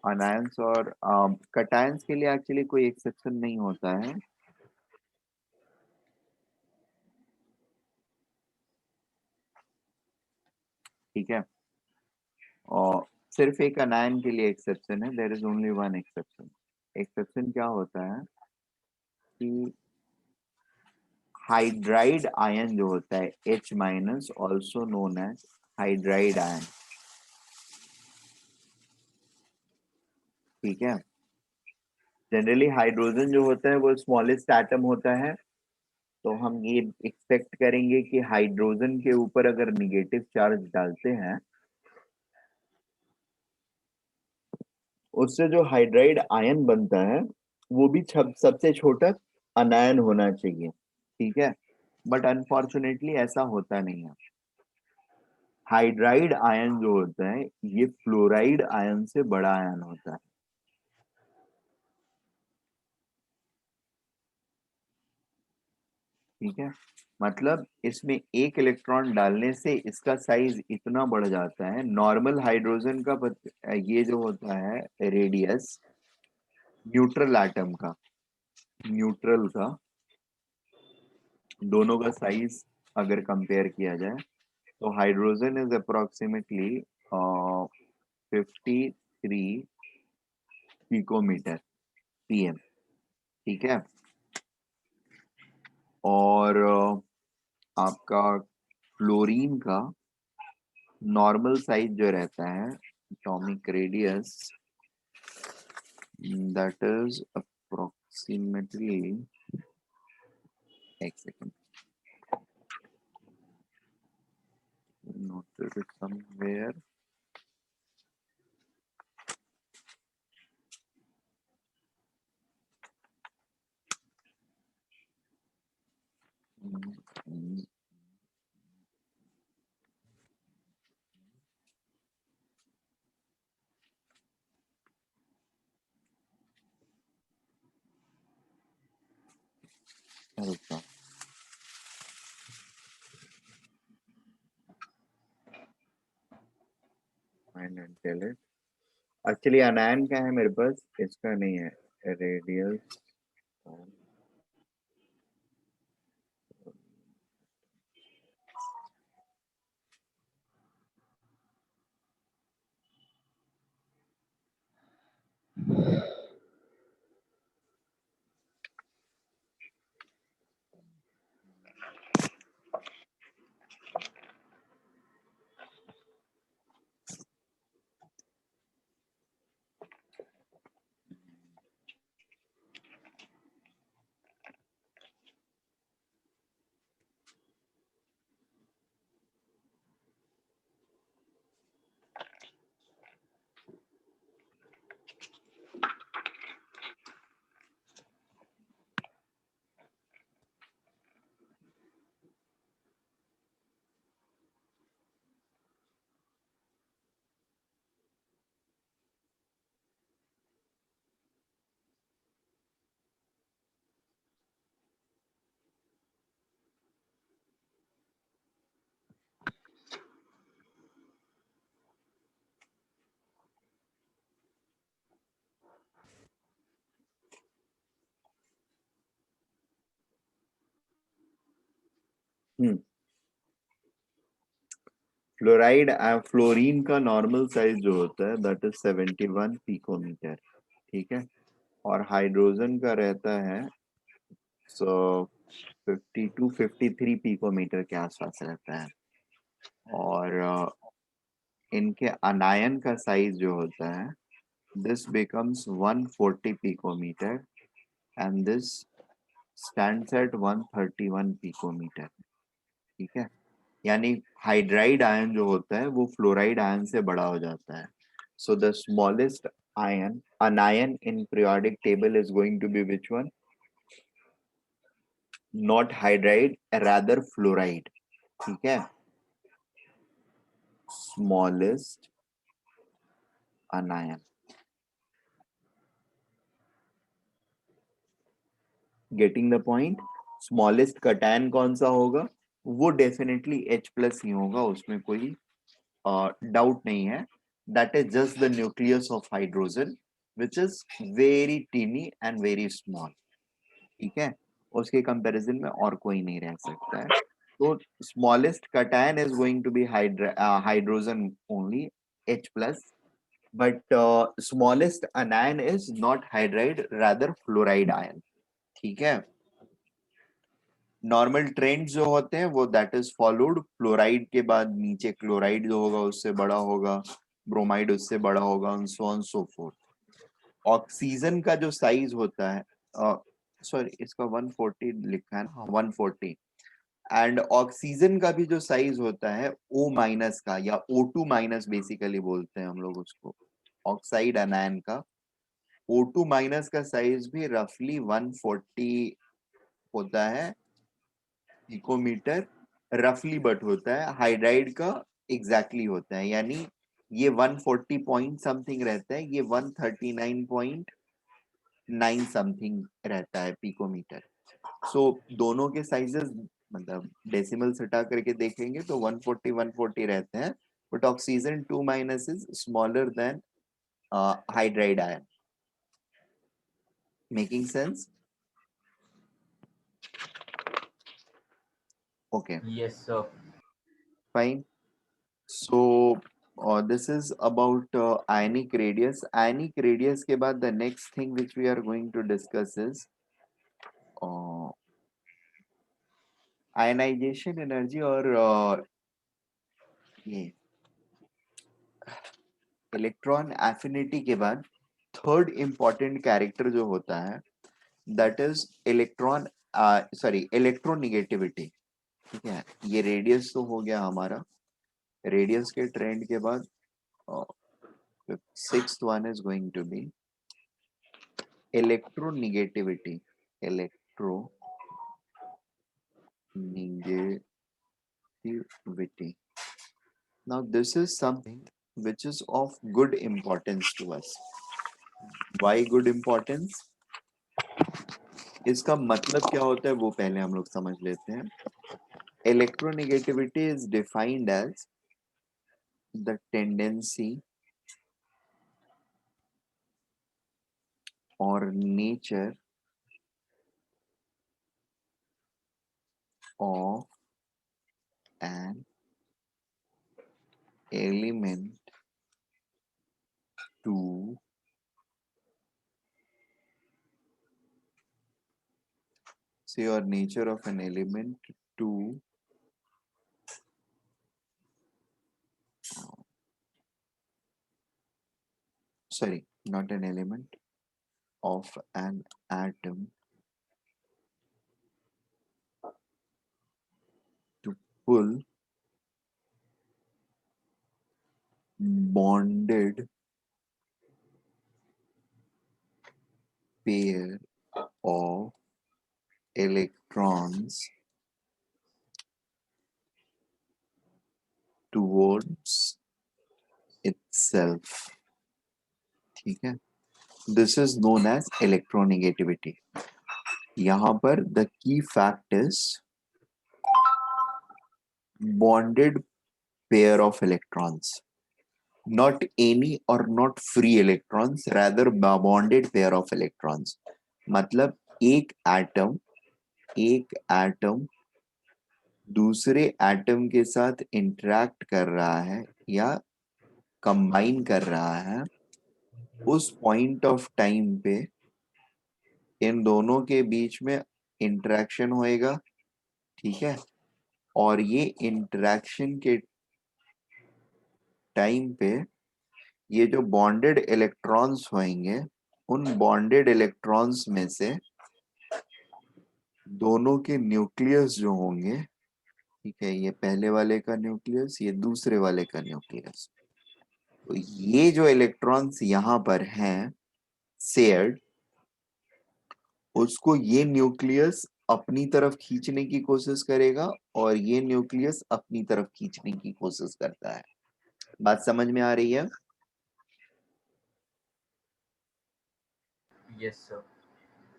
Anions और cations के लिए actually कोई exception नहीं होता है। ठीक है, और सिर्फ एक अनायन के लिए एक्सेप्शन है, there is only one exception. Exception क्या होता है कि हाइड्राइड आयन जो होता है H माइनस, also known as hydride ion. ठीक है, जनरली हाइड्रोजन जो होता है वो स्मॉलेस्ट एटम होता है, तो हम ये एक्सपेक्ट करेंगे कि हाइड्रोजन के ऊपर अगर निगेटिव चार्ज डालते हैं, उससे जो हाइड्राइड आयन बनता है वो भी सबसे छोटा अनायन होना चाहिए। ठीक है, बट अनफॉर्चुनेटली ऐसा होता नहीं है। हाइड्राइड आयन जो होता है ये फ्लोराइड आयन से बड़ा आयन होता है। ठीक है, मतलब इसमें एक इलेक्ट्रॉन डालने से इसका साइज इतना बढ़ जाता है। नॉर्मल हाइड्रोजन का ये जो होता है रेडियस न्यूट्रल एटम का, न्यूट्रल का दोनों का साइज अगर कंपेयर किया जाए तो hydrogen is approximately 53 picometre PM, ठीक है। और आपका फ्लोरीन का नॉर्मल साइज जो रहता है atomic radius that is approximately, एक second, noted it somewhere. Actually anion का है मेरे पास, इसका नहीं है। रेडियस फ्लोराइड फ्लोरीन का नॉर्मल साइज जो होता है दैट इज 71 पिकोमीटर, ठीक है। और हाइड्रोजन का रहता है 52-53 पिकोमीटर के आसपास रहता है। और इनके अनायन का साइज जो होता है this becomes 140 picometre and this stands at 131 picometre, ठीक है। यानी हाइड्राइड आयन जो होता है वो फ्लोराइड आयन से बड़ा हो जाता है। So the smallest ion anion in periodic table is going to be which one? Not hydride, rather fluoride, ठीक है। Smallest anion, getting the point. Smallest cation कौन सा होगा? वो डेफिनेटली H+ ही होगा, उसमें कोई डाउट नहीं है। That is just the nucleus of hydrogen which is very tiny and very small, ठीक है। उसके कंपैरिजन में और कोई नहीं रह सकता है। तो smallest cation is going to be hydrogen only H+, but smallest anion is not hydride, rather fluoride ion, ठीक है। नॉर्मल ट्रेंड जो होते हैं वो दैट इज फॉलोड, फ्लोराइड के बाद नीचे क्लोराइड जो होगा उससे बड़ा होगा, ब्रोमाइड उससे बड़ा होगा, so on so fourth. Oxygen का जो साइज होता है, सॉरी इसका 140 लिखा है ना, 140। एंड ऑक्सीजन का भी जो साइज होता है O- का या O2- बेसिकली बोलते हैं हम लोग उसको, ऑक्साइड अनायन का O2- का साइज भी रफली 140 होता है पिकोमीटर, रफली बट होता है। हाइड्राइड का एग्जैक्टली होता है, यानी ये 140 पॉइंट समथिंग रहता है, ये 139.9 समथिंग रहता है पिकोमीटर, सो दोनों के साइजेस मतलब डेसिमल हटा करके देखेंगे तो 140 140 रहते हैं, but oxygen 2 minus is smaller than hydride ion. Making sense? Okay, Yes, sir. fine. So this is about ionic radius. Ionic radius के बाद the next thing which we are going to discuss is ionization energy और ये electron affinity के बाद third important character जो होता है that is electron electronegativity. ठीक है, ये रेडियस तो हो गया हमारा. रेडियस के ट्रेंड के बाद sixth one is going to be electronegativity. Electronegativity. Now this is something which is of good importance to us. Why good importance? इसका मतलब क्या होता है वो पहले हम लोग समझ लेते हैं. Electronegativity is defined as the tendency or nature of an element to say or nature of an element to sorry, not an element, of an atom to pull bonded pair of electrons towards itself. ठीक है, this is known as electronegativity. यहाँ पर the key fact is bonded pair of electrons, not any or not free electrons, rather bonded pair of electrons. मतलब एक atom दूसरे atom के साथ interact कर रहा है या कंबाइन कर रहा है, उस पॉइंट ऑफ टाइम पे इन दोनों के बीच में इंटरेक्शन होएगा. ठीक है, और ये इंटरेक्शन के टाइम पे ये जो बॉन्डेड इलेक्ट्रॉन्स होंगे, उन बॉन्डेड इलेक्ट्रॉन्स में से दोनों के न्यूक्लियस जो होंगे, ठीक है, ये पहले वाले का न्यूक्लियस, ये दूसरे वाले का न्यूक्लियस, तो ये जो इलेक्ट्रॉन्स यहाँ पर हैं शेयर्ड, उसको ये न्यूक्लियस अपनी तरफ खींचने की कोशिश करेगा और ये न्यूक्लियस अपनी तरफ खींचने की कोशिश करता है. बात समझ में आ रही है? Yes, sir.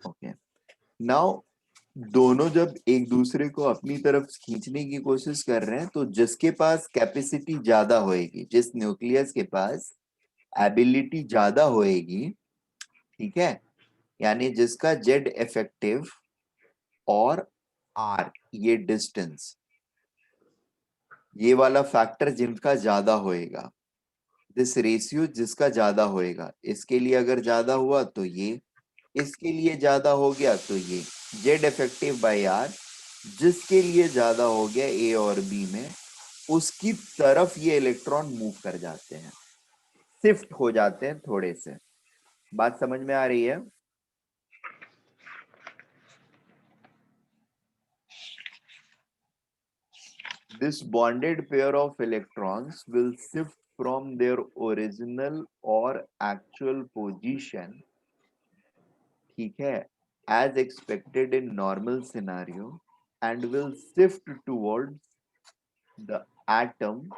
ओके. नाउ दोनों जब एक दूसरे को अपनी तरफ खींचने की कोशिश कर रहे हैं, तो जिसके पास कैपेसिटी ज्यादा होएगी, जिस न्यूक्लियस के पास एबिलिटी ज्यादा होएगी, ठीक है, यानी जिसका जेड इफेक्टिव और आर ये डिस्टेंस, ये वाला फैक्टर जिनका ज्यादा होएगा, दिस रेशियो जिसका ज्यादा होएगा, इसके लिए अगर ज्यादा हुआ तो ये, इसके लिए ज्यादा हो गया तो ये, जेड इफेक्टिव बाय आर जिसके लिए ज्यादा हो गया ए और बी में, उसकी तरफ ये इलेक्ट्रॉन मूव कर जाते हैं, शिफ्ट हो जाते हैं थोड़े से. बात समझ में आ रही है? This bonded pair of electrons will shift from their original or actual position, ठीक है, as expected in normal scenario, and will shift towards the atom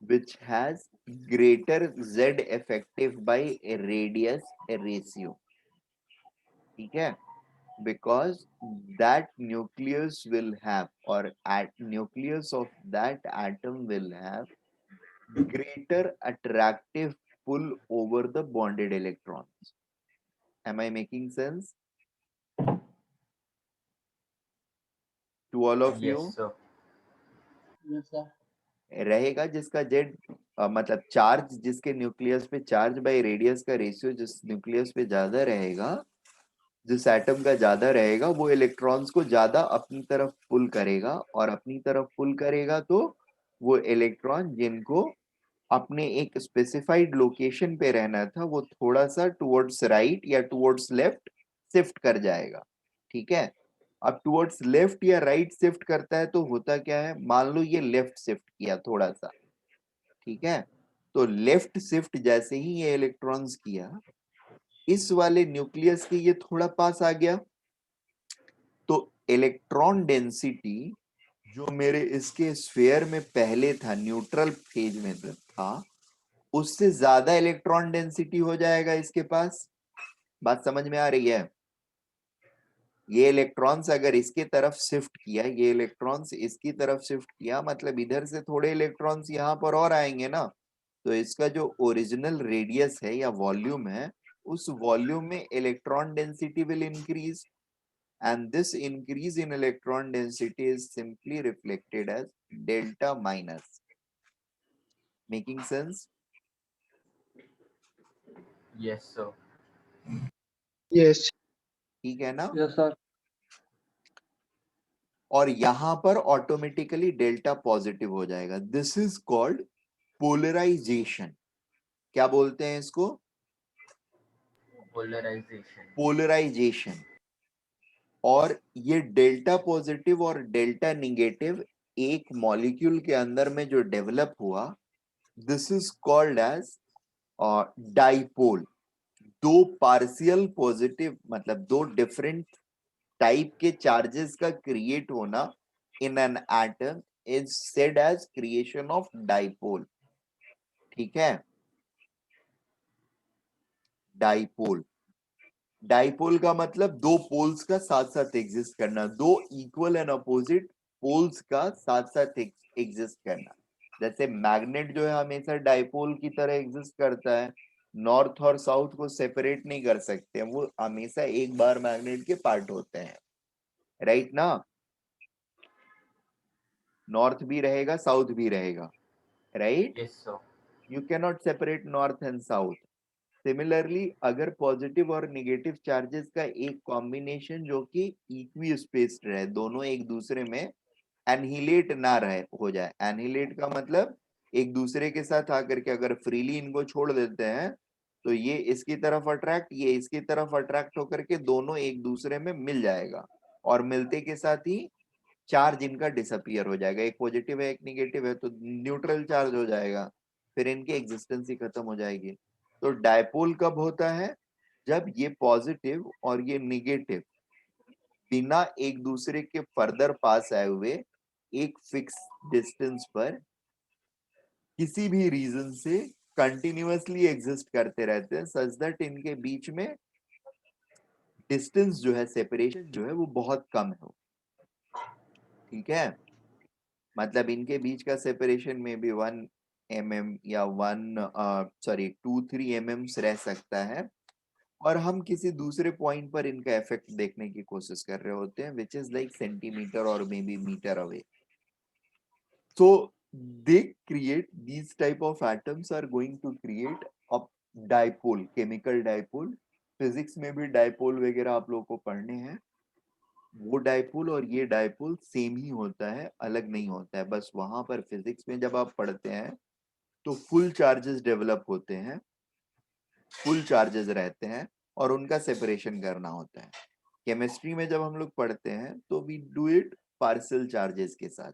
which has greater Z effective by radius ratio. ठीक है, because that nucleus will have, or at nucleus of that atom will have greater attractive pull over the bonded electrons. Am I making sense to all of you? Yes, sir. रहेगा जिसका Z मतलब charge, जिसके nucleus पे charge by radius का ratio जिस nucleus पे ज्यादा रहेगा, जिस एटम का ज्यादा रहेगा, वो इलेक्ट्रॉन्स को ज्यादा अपनी तरफ पुल करेगा, और अपनी तरफ पुल करेगा तो वो इलेक्ट्रॉन जिनको अपने एक स्पेसिफाइड लोकेशन पे रहना था, वो थोड़ा सा टुवर्ड्स राइट या टुवर्ड्स लेफ्ट शिफ्ट कर जाएगा। ठीक है, अब टुवर्ड्स लेफ्ट या राइट शिफ्ट करता है तो होता क्या है, मान लो ये लेफ्ट शिफ्ट किया थोड़ा सा, ठीक है, तो लेफ्ट शिफ्ट जैसे ही ये इलेक्ट्रॉन्स किया, इस वाले न्यूक्लियस के ये थोड़ा पास आ गया, तो इलेक्ट्रॉन डेंसिटी जो मेरे इसके स्फीयर में पहले था, न्यूट्रल फेज में था, उससे ज्यादा इलेक्ट्रॉन डेंसिटी हो जाएगा इसके पास। बात समझ में आ रही है? ये इलेक्ट्रॉन्स अगर इसके तरफ शिफ्ट किया, ये इलेक्ट्रॉन्स इसकी तरफ शिफ्ट किया, मतलब इधर से थोड़े इलेक्ट्रॉन्स यहाँ पर और आएंगे ना, तो इसका जो ओरिजिनल रेडियस है या वॉल्यूम है, उस वॉल्यूम में electron density will increase, and this increase in electron density is simply reflected as delta minus. Making sense? Yes, sir. Yes. ठीक है ना? Yes, sir. और यहां पर ऑटोमेटिकली डेल्टा पॉजिटिव हो जाएगा। This is called polarization. क्या बोलते हैं इसको? Polarization. पोलराइजेशन। और ये डेल्टा पॉजिटिव और डेल्टा निगेटिव एक मॉलिक्यूल के अंदर में जो डेवलप हुआ, this is called as dipole. दो पार्शियल पॉजिटिव, मतलब दो डिफरेंट टाइप के चार्जेस का क्रिएट होना in an atom is said as creation of dipole. ठीक है, डाइपोल। डाइपोल का मतलब दो पोल्स का साथ साथ एग्जिस्ट करना, दो इक्वल एंड अपोजिट पोल्स का साथ साथ एग्जिस्ट करना। जैसे मैग्नेट जो है हमेशा डाइपोल की तरह एग्जिस्ट करता है, नॉर्थ और साउथ को सेपरेट नहीं कर सकते, वो हमेशा एक बार मैग्नेट के पार्ट होते हैं, राइट ना? नॉर्थ भी रहेगा, साउथ भी रहेगा, right? Yes, sir. You can not separate north and south. Similarly अगर पॉजिटिव और नेगेटिव चार्जेस का एक कॉम्बिनेशन जो कि इक्वी स्पेस्ड रहे, दोनों एक दूसरे में एनहिलेट ना रहे हो जाए, एनहिलेट का मतलब एक दूसरे के साथ आकर के अगर फ्रीली इनको छोड़ देते हैं, तो ये इसकी तरफ अट्रैक्ट, ये इसकी तरफ अट्रैक्ट होकर के दोनों एक दूसरे में मिल जाएगा, और मिलते के साथ ही चार्ज इनका डिसअपियर हो जाएगा। एक पॉजिटिव है एक निगेटिव है तो न्यूट्रल चार्ज हो जाएगा, फिर इनकी एग्जिस्टेंस ही खत्म हो जाएगी। तो डायपोल कब होता है? जब ये पॉजिटिव और ये निगेटिव बिना एक दूसरे के फर्दर पास आए हुए एक फिक्स डिस्टेंस पर किसी भी रीजन से कंटिन्यूअसली एग्जिस्ट करते रहते हैं, सच दैट इनके बीच में डिस्टेंस जो है, सेपरेशन जो है वो बहुत कम हो। ठीक है, मतलब इनके बीच का सेपरेशन में भी 1 mm या 2-3 mm रह सकता है, और हम किसी दूसरे पॉइंट पर इनका इफेक्ट देखने की कोशिश कर रहे होते हैं, विच इज लाइक सेंटीमीटर और maybe metre away. So they create these type of atoms are going to create a dipole, chemical dipole। Physics में भी डाइपोल वगैरह आप लोगों को पढ़ने हैं। वो डाइपोल और ये डाइपोल सेम ही होता है, अलग नहीं होता है। बस वहां पर फिजिक्स में जब आप पढ़ते हैं तो फुल चार्जेस डेवलप होते हैं, फुल चार्जेस रहते हैं, और उनका सेपरेशन करना होता है। केमिस्ट्री में जब हम लोग पढ़ते हैं तो we do it partial charges के साथ।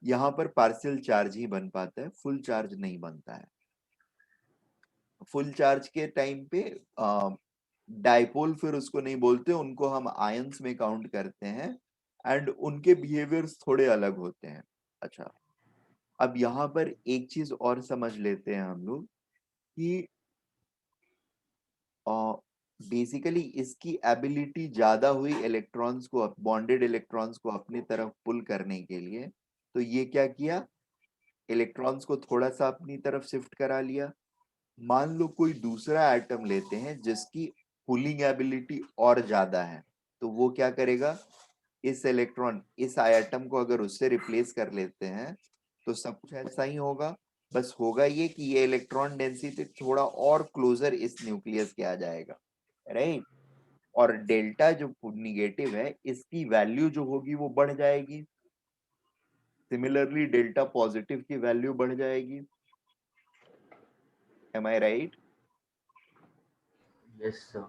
यहाँ पर पार्शियल चार्ज ही बन पाता है, फुल चार्ज नहीं बनता है। फुल चार्ज के टाइम पे डाइपोल फिर उसको नहीं बोलते, उनको हम आयंस में काउंट करते हैं, एंड उनके बिहेवियर्स थोड़े अलग होते हैं। अच्छा, अब यहाँ पर एक चीज और समझ लेते हैं हम लोग कि बेसिकली इसकी एबिलिटी ज्यादा हुई इलेक्ट्रॉन्स को, बॉन्डेड इलेक्ट्रॉन्स को अपनी तरफ पुल करने के लिए। तो ये क्या किया, इलेक्ट्रॉन्स को थोड़ा सा अपनी तरफ शिफ्ट करा लिया। मान लो कोई दूसरा एटम लेते हैं जिसकी पुलिंग एबिलिटी और ज्यादा है, तो वो क्या करेगा, इस इलेक्ट्रॉन, इस एटम को अगर उससे रिप्लेस कर लेते हैं तो सब कुछ ऐसा ही होगा। बस होगा ये कि ये इलेक्ट्रॉन डेंसिटी थोड़ा और क्लोजर इस न्यूक्लियस के आ जाएगा, राइट। और डेल्टा जो निगेटिव है इसकी वैल्यू जो होगी वो बढ़ जाएगी। सिमिलरली डेल्टा पॉजिटिव की वैल्यू बढ़ जाएगी। M I right? Yes, sir.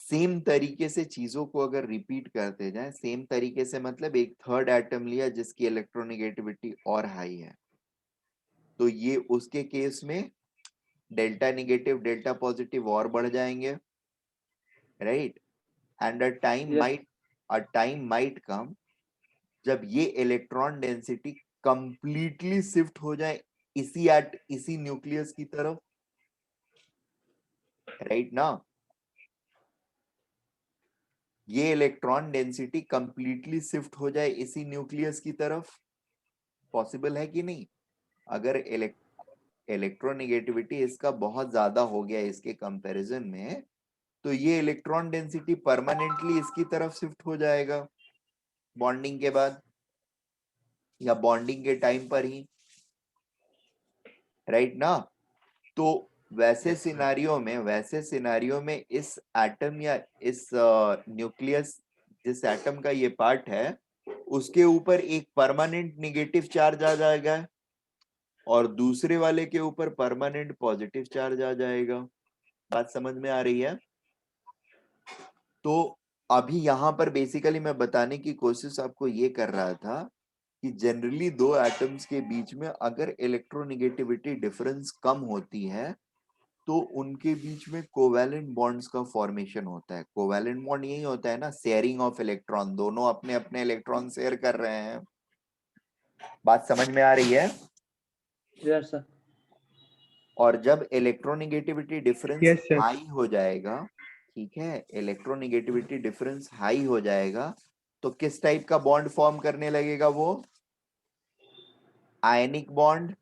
Same तरीके से चीजों को अगर रिपीट करते जाएं, सेम तरीके से मतलब एक थर्ड एटम लिया जिसकी इलेक्ट्रोनेगेटिविटी और हाई है, तो ये उसके केस में डेल्टा निगेटिव डेल्टा पॉजिटिव और बढ़ जाएंगे, right. And Yes. A time might come जब ये इलेक्ट्रॉन डेंसिटी कंप्लीटली शिफ्ट हो जाए इसी न्यूक्लियस की तरफ, राइट ना। ये इलेक्ट्रॉन डेंसिटी कंप्लीटली शिफ्ट हो जाए इसी न्यूक्लियस की तरफ, पॉसिबल है कि नहीं। अगर इलेक्ट्रोनेगेटिविटी इसका बहुत ज्यादा हो गया इसके कंपैरिजन में, तो ये इलेक्ट्रॉन डेंसिटी परमानेंटली इसकी तरफ शिफ्ट हो जाएगा बॉन्डिंग के बाद या बॉन्डिंग के टाइम पर ही, राइट ना। तो Yes, sir. वैसे सिनारियो में इस एटम या इस न्यूक्लियस, जिस एटम का ये पार्ट है, उसके ऊपर एक परमानेंट निगेटिव चार्ज आ जाएगा और दूसरे वाले के ऊपर परमानेंट पॉजिटिव चार्ज आ जाएगा। बात समझ में आ रही है? तो अभी यहाँ पर बेसिकली मैं बताने की कोशिश आपको ये कर रहा था कि जनरली दो एटम्स के बीच में अगर इलेक्ट्रोनेगेटिविटी डिफरेंस कम होती है तो उनके बीच में कोवैलेंट बॉन्ड्स का फॉर्मेशन होता है। कोवैलेंट बॉन्ड यही होता है ना, शेयरिंग ऑफ इलेक्ट्रॉन, दोनों अपने अपने इलेक्ट्रॉन शेयर कर रहे हैं। बात समझ में आ रही है? Yes, sir. और जब electronegativity difference Yes, sir. High हो जाएगा, ठीक है, इलेक्ट्रोनेगेटिविटी डिफरेंस हाई हो जाएगा तो किस टाइप का बॉन्ड फॉर्म करने लगेगा वो, आयनिक बॉन्ड।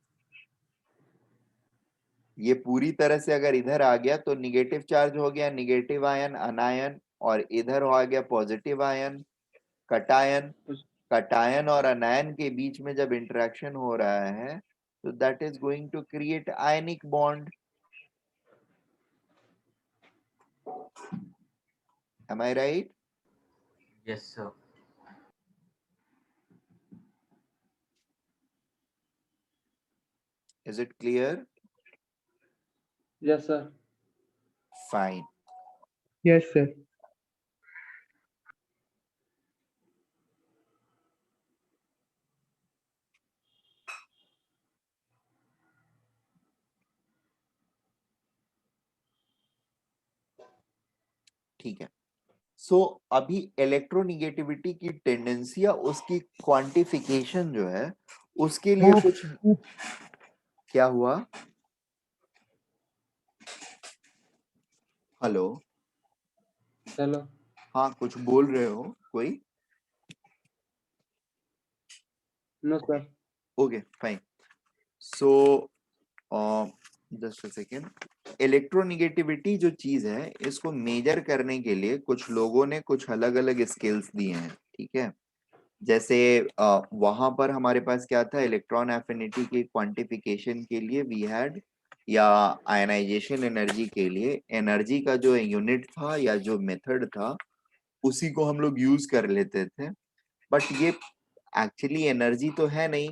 ये पूरी तरह से अगर इधर आ गया तो निगेटिव चार्ज हो गया, निगेटिव आयन अनायन, और इधर आ गया पॉजिटिव आयन कटायन। कटायन और अनायन के बीच में जब इंटरेक्शन हो रहा है तो that is going to create ionic bond. Am I right? Yes, sir. Is it clear? Yes, sir. Fine. Yes, sir. ठीक है। सो अभी इलेक्ट्रोनिगेटिविटी की टेंडेंसी या उसकी क्वांटिफिकेशन जो है उसके लिए कुछ, क्या हुआ? हेलो? Hello. हाँ, कुछ बोल रहे हो कोई? No, sir. Okay fine. So just a second. Electronegativity जो चीज है इसको मेजर करने के लिए कुछ लोगों ने कुछ अलग अलग स्केल्स दिए हैं, ठीक है। जैसे वहां पर हमारे पास क्या था, इलेक्ट्रॉन एफिनिटी की क्वांटिफिकेशन के लिए वी हैड, या आयनाइजेशन एनर्जी के लिए एनर्जी का जो यूनिट था या जो मेथड था उसी को हम लोग यूज कर लेते थे। बट ये एक्चुअली एनर्जी तो है नहीं,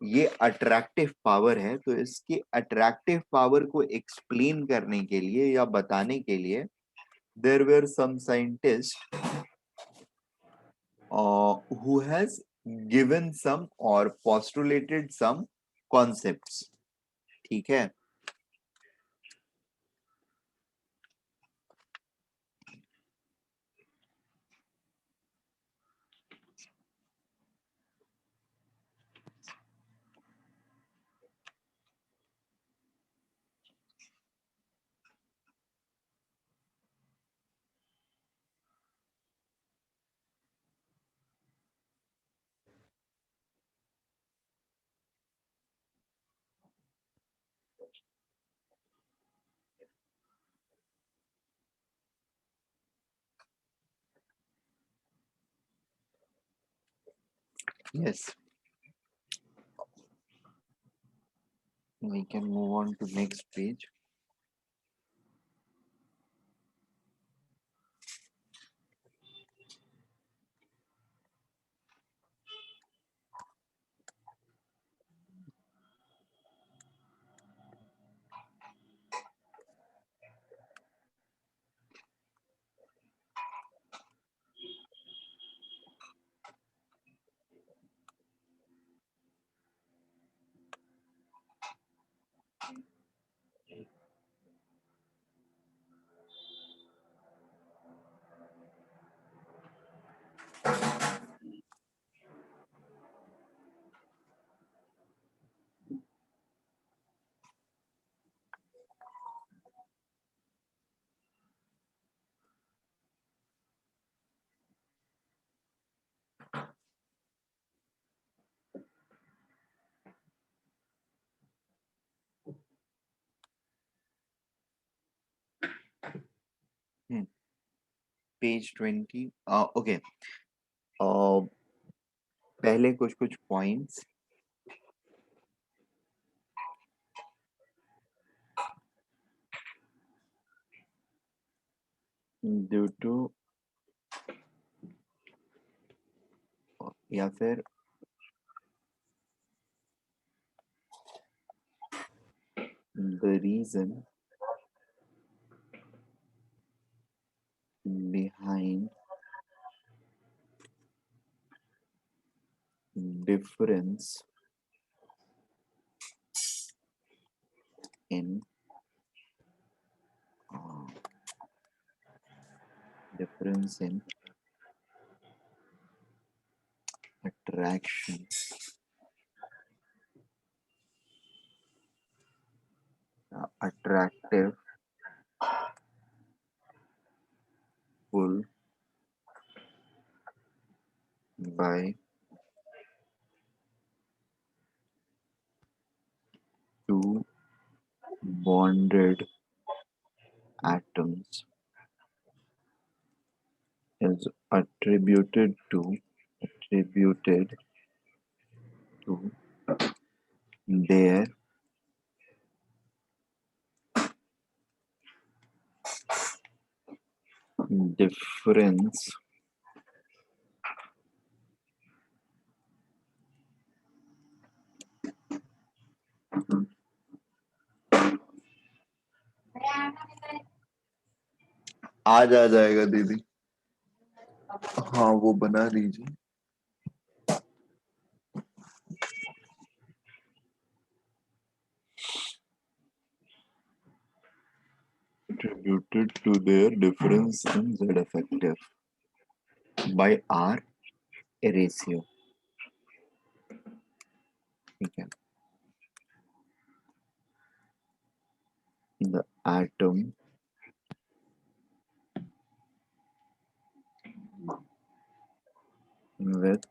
ये अट्रैक्टिव पावर है। तो इसके अट्रैक्टिव पावर को एक्सप्लेन करने के लिए या बताने के लिए there were some scientist who has given some or postulated some concepts, ठीक है। Yes. We can move on to next page. Page 20. Okay. पहले कुछ points. Due to या फिर the reason behind difference in uh, difference in attraction attractive pull by two bonded atoms is attributed to their difference आज आ जाएगा दीदी हाँ वो बना दीजिए attributed to their difference in Z effective by R ratio. ठीक है the atom with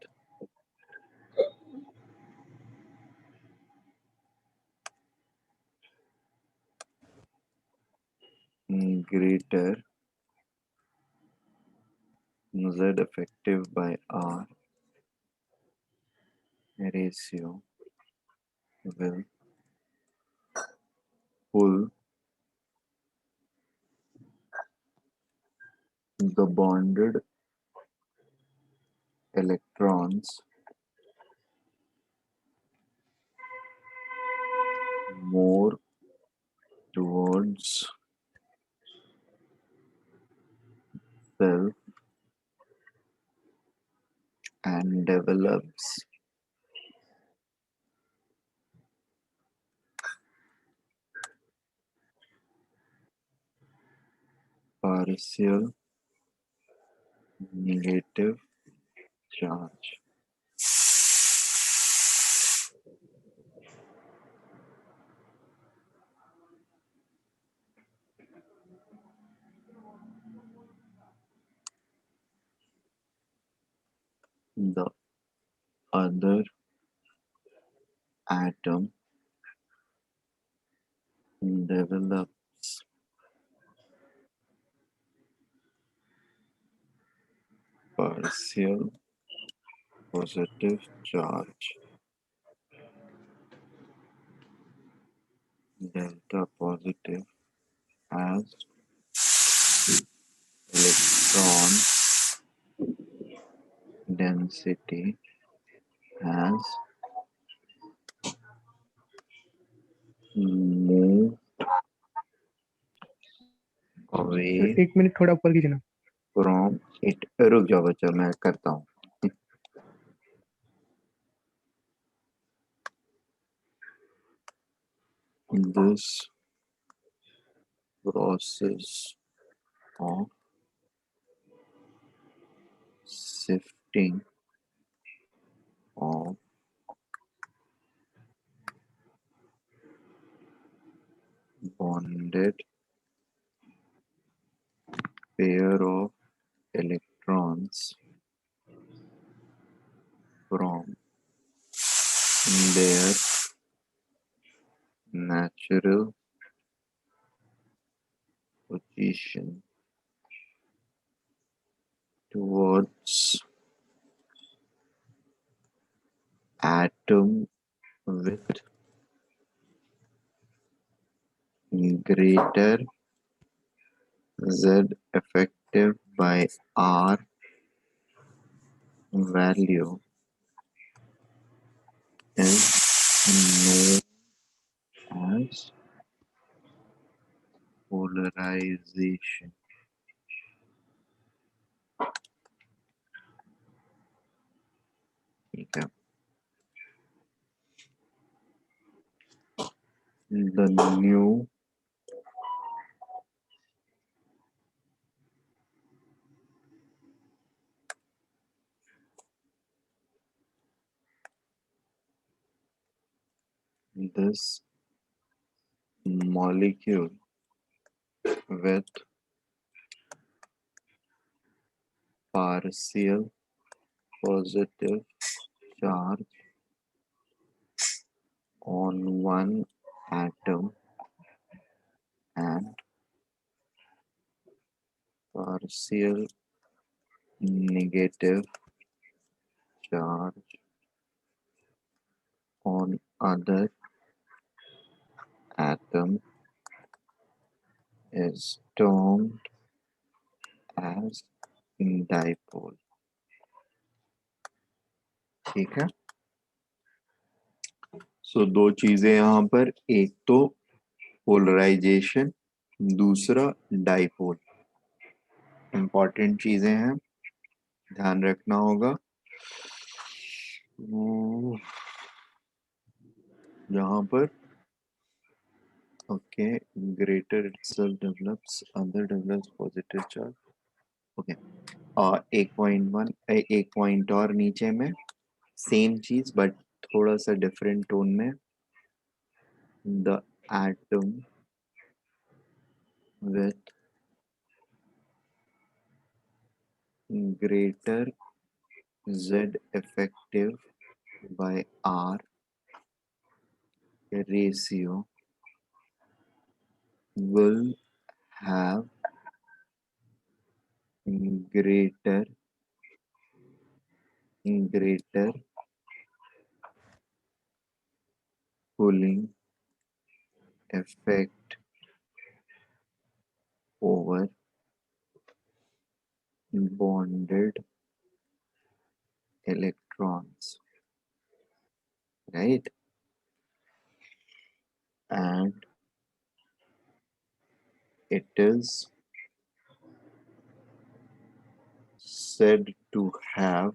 greater Z effective by R ratio will pull the bonded electrons more towards self and develops partial negative charge. The other atom develops partial positive charge. Delta positive has electron density has moved away sir 1 minute थोड़ा ऊपर कीजिए ना. from it. रुक जाओ बच्चा, मैं करता हूँ. This process of shifting of bonded pair of electrons from their natural position towards atom with greater Z effective by R value is known as polarization. ठीक है. The new this molecule with partial positive charge on one atom and partial negative charge on other atom is termed as dipole. ठीक है. सो दो चीजें यहाँ पर, एक तो पोलराइजेशन, दूसरा डाइपोल. इंपॉर्टेंट चीजें हैं, ध्यान रखना होगा. यहाँ पर okay, greater itself develops, other develops positive charge. Okay, 1.1 एक पॉइंट और नीचे में सेम चीज बट थोड़ा सा डिफरेंट टोन में. The atom with greater Z effective by R ratio will have greater pulling effect over bonded electrons, right? And it is said to have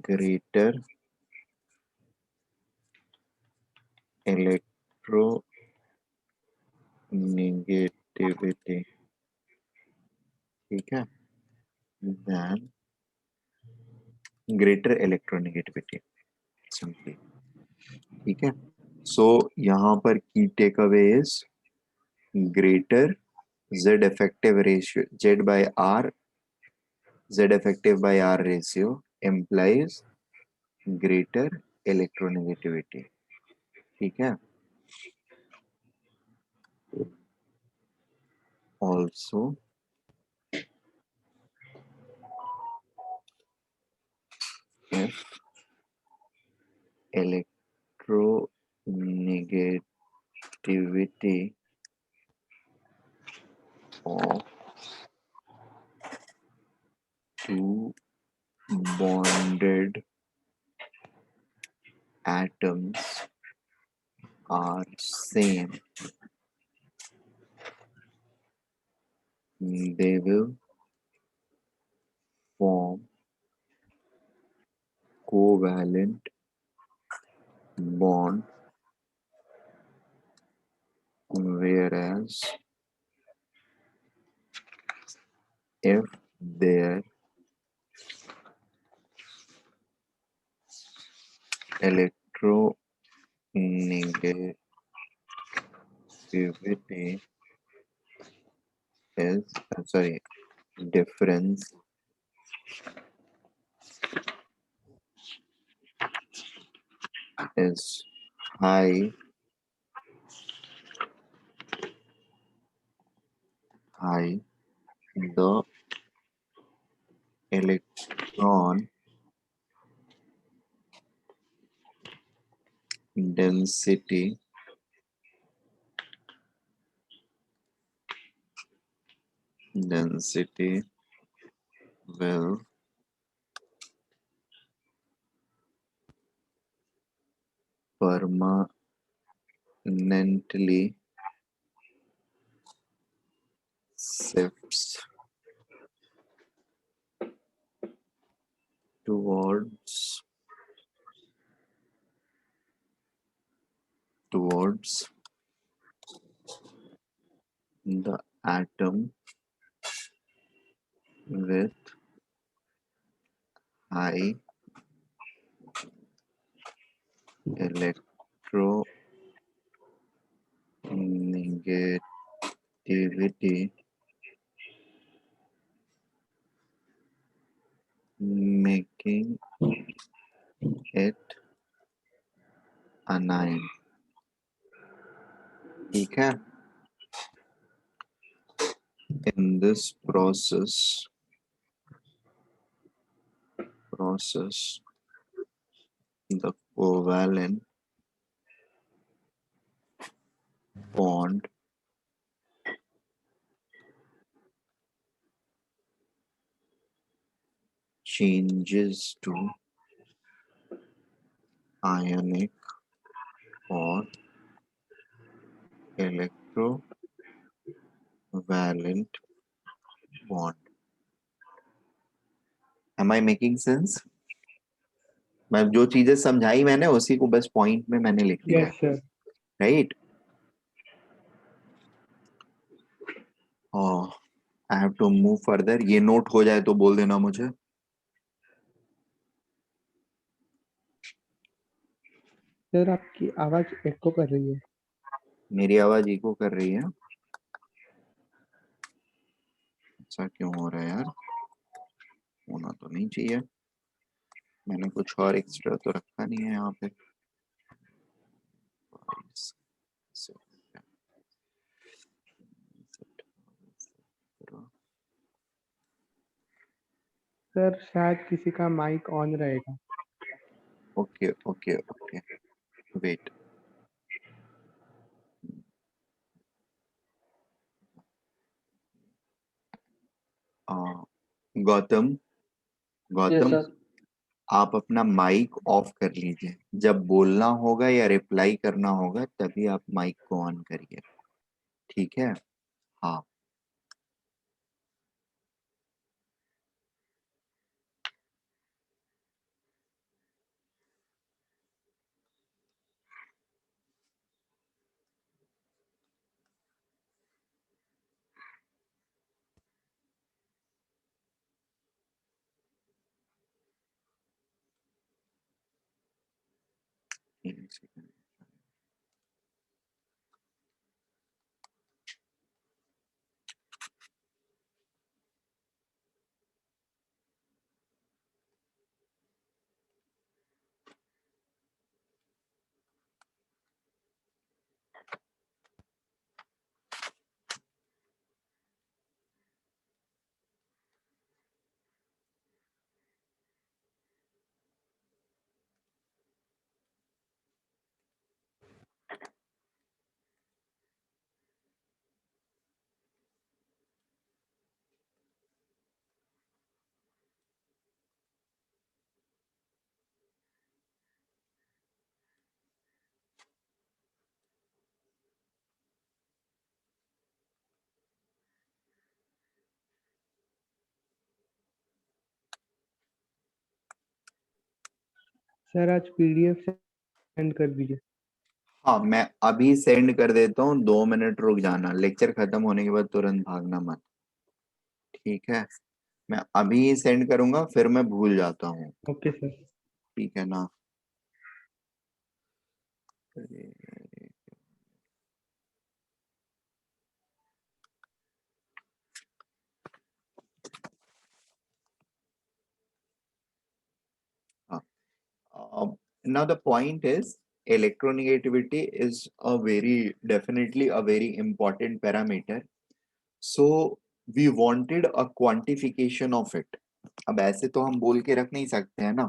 greater electronegativity, ठीक है, than greater electronegativity simply. ठीक है. सो यहाँ पर key takeaway is greater Z effective ratio, Z effective by R ratio implies greater electronegativity. ठीक है. Also if electronegativity of two bonded atoms are same, they will form covalent bond, whereas if their electronegativity is difference is high, the electron density will permanently shifts towards the atom with high electronegativity, making it anion. ठीक है? In this process the covalent bond changes to ionic or electrovalent bond. Am I making sense? मैं जो चीजें समझाई मैंने उसी को बस पॉइंट में मैंने लिख दिया Yes, sir. Right I have to move further ये नोट हो जाए तो बोल देना मुझे सर आपकी आवाज एको कर रही है. मेरी आवाज इको कर रही है ऐसा क्यों हो रहा है यार होना तो नहीं चाहिए मैंने कुछ और एक्स्ट्रा तो रखा नहीं है यहाँ पे सर शायद किसी का माइक ऑन रहेगा. Okay okay okay wait Gautam yes Gautam sir आप अपना माइक ऑफ कर लीजिए जब बोलना होगा या रिप्लाई करना होगा तभी आप माइक को ऑन करिए ठीक है हाँ एक सेकंड सर आज पीडीएफ सेंड कर दीजिए। हाँ, मैं अभी सेंड कर देता हूँ, 2 मिनट रुक जाना, लेक्चर खत्म होने के बाद तुरंत भागना मत, ठीक है? मैं अभी सेंड करूंगा, फिर मैं भूल जाता हूँ, ओके सर। ठीक है ना? Now the point is, electronegativity is definitely a very important parameter. So we wanted a quantification of it. अब ऐसे तो हम बोल के रख नहीं सकते हैं ना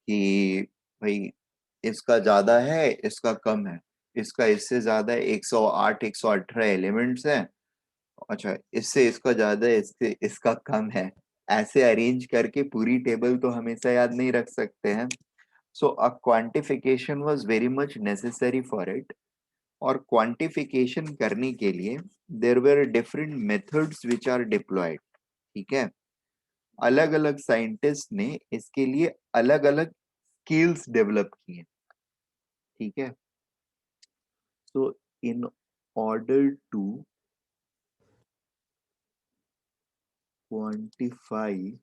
कि भाई इसका ज्यादा है, इसका कम है, इसका इससे ज्यादा है, 108 118 एलिमेंट्स हैं, अच्छा इससे इसका ज्यादा है, इससे इसका कम है। ऐसे अरेंज करके पूरी टेबल तो हमेशा याद नहीं रख सकते हैं। So a quantification was very much necessary for it. और quantification करने के लिए there were different methods which are deployed. ठीक है, अलग अलग साइंटिस्ट ने इसके लिए अलग अलग स्किल्स डेवलप किए, ठीक है? So in order to quantify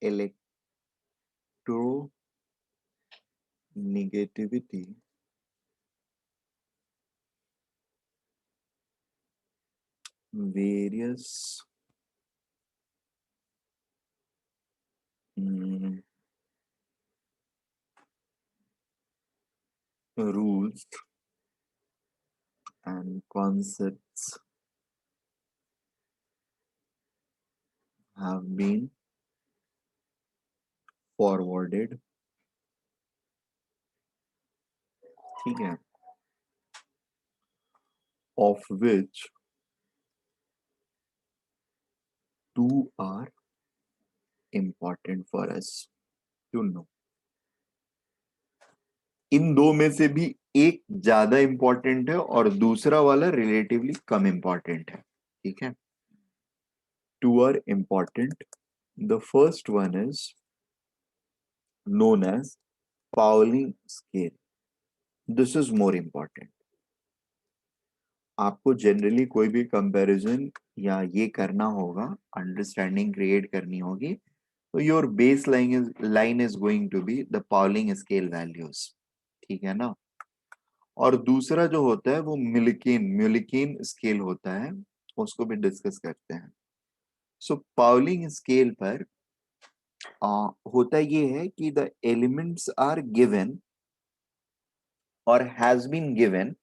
electronegativity, various rules and concepts have been forwarded, ठीक है, of which 2 are important for us to know. इन दो में से भी एक ज्यादा इंपॉर्टेंट है और दूसरा वाला रिलेटिवली कम इंपॉर्टेंट है, ठीक है? 2 are important. The first one is known as Pauling scale. This is more important. आपको जनरली कोई भी कंपैरिजन या ये करना होगा, अंडरस्टैंडिंग क्रिएट करनी होगी, तो your baseline is going to be the Pauling scale values, ठीक है ना? और दूसरा जो होता है वो म्यूलिकेन स्केल होता है, उसको भी डिस्कस करते हैं। सो पाउलिंग स्केल पर होता ये है कि द एलिमेंट्स आर गिवन और has been given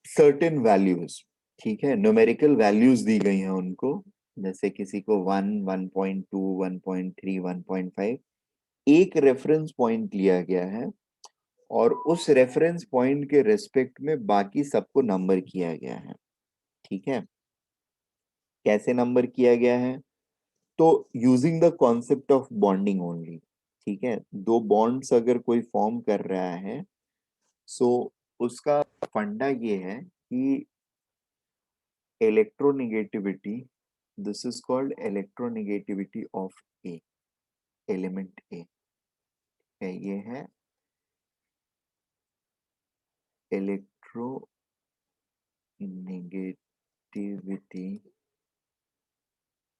certain values, ठीक है, न्यूमेरिकल वैल्यूज दी गई हैं उनको, जैसे किसी को 1 1.2 1.3 1.5 एक रेफरेंस पॉइंट लिया गया है और उस रेफरेंस पॉइंट के रिस्पेक्ट में बाकी सबको नंबर किया गया है, ठीक है? कैसे नंबर किया गया है? तो using the concept of bonding only, ठीक है? दो बॉन्ड्स अगर कोई फॉर्म कर रहा है, सो उसका फंडा ये है कि electronegativity, this is called electronegativity of A, element A, है ये है electronegativity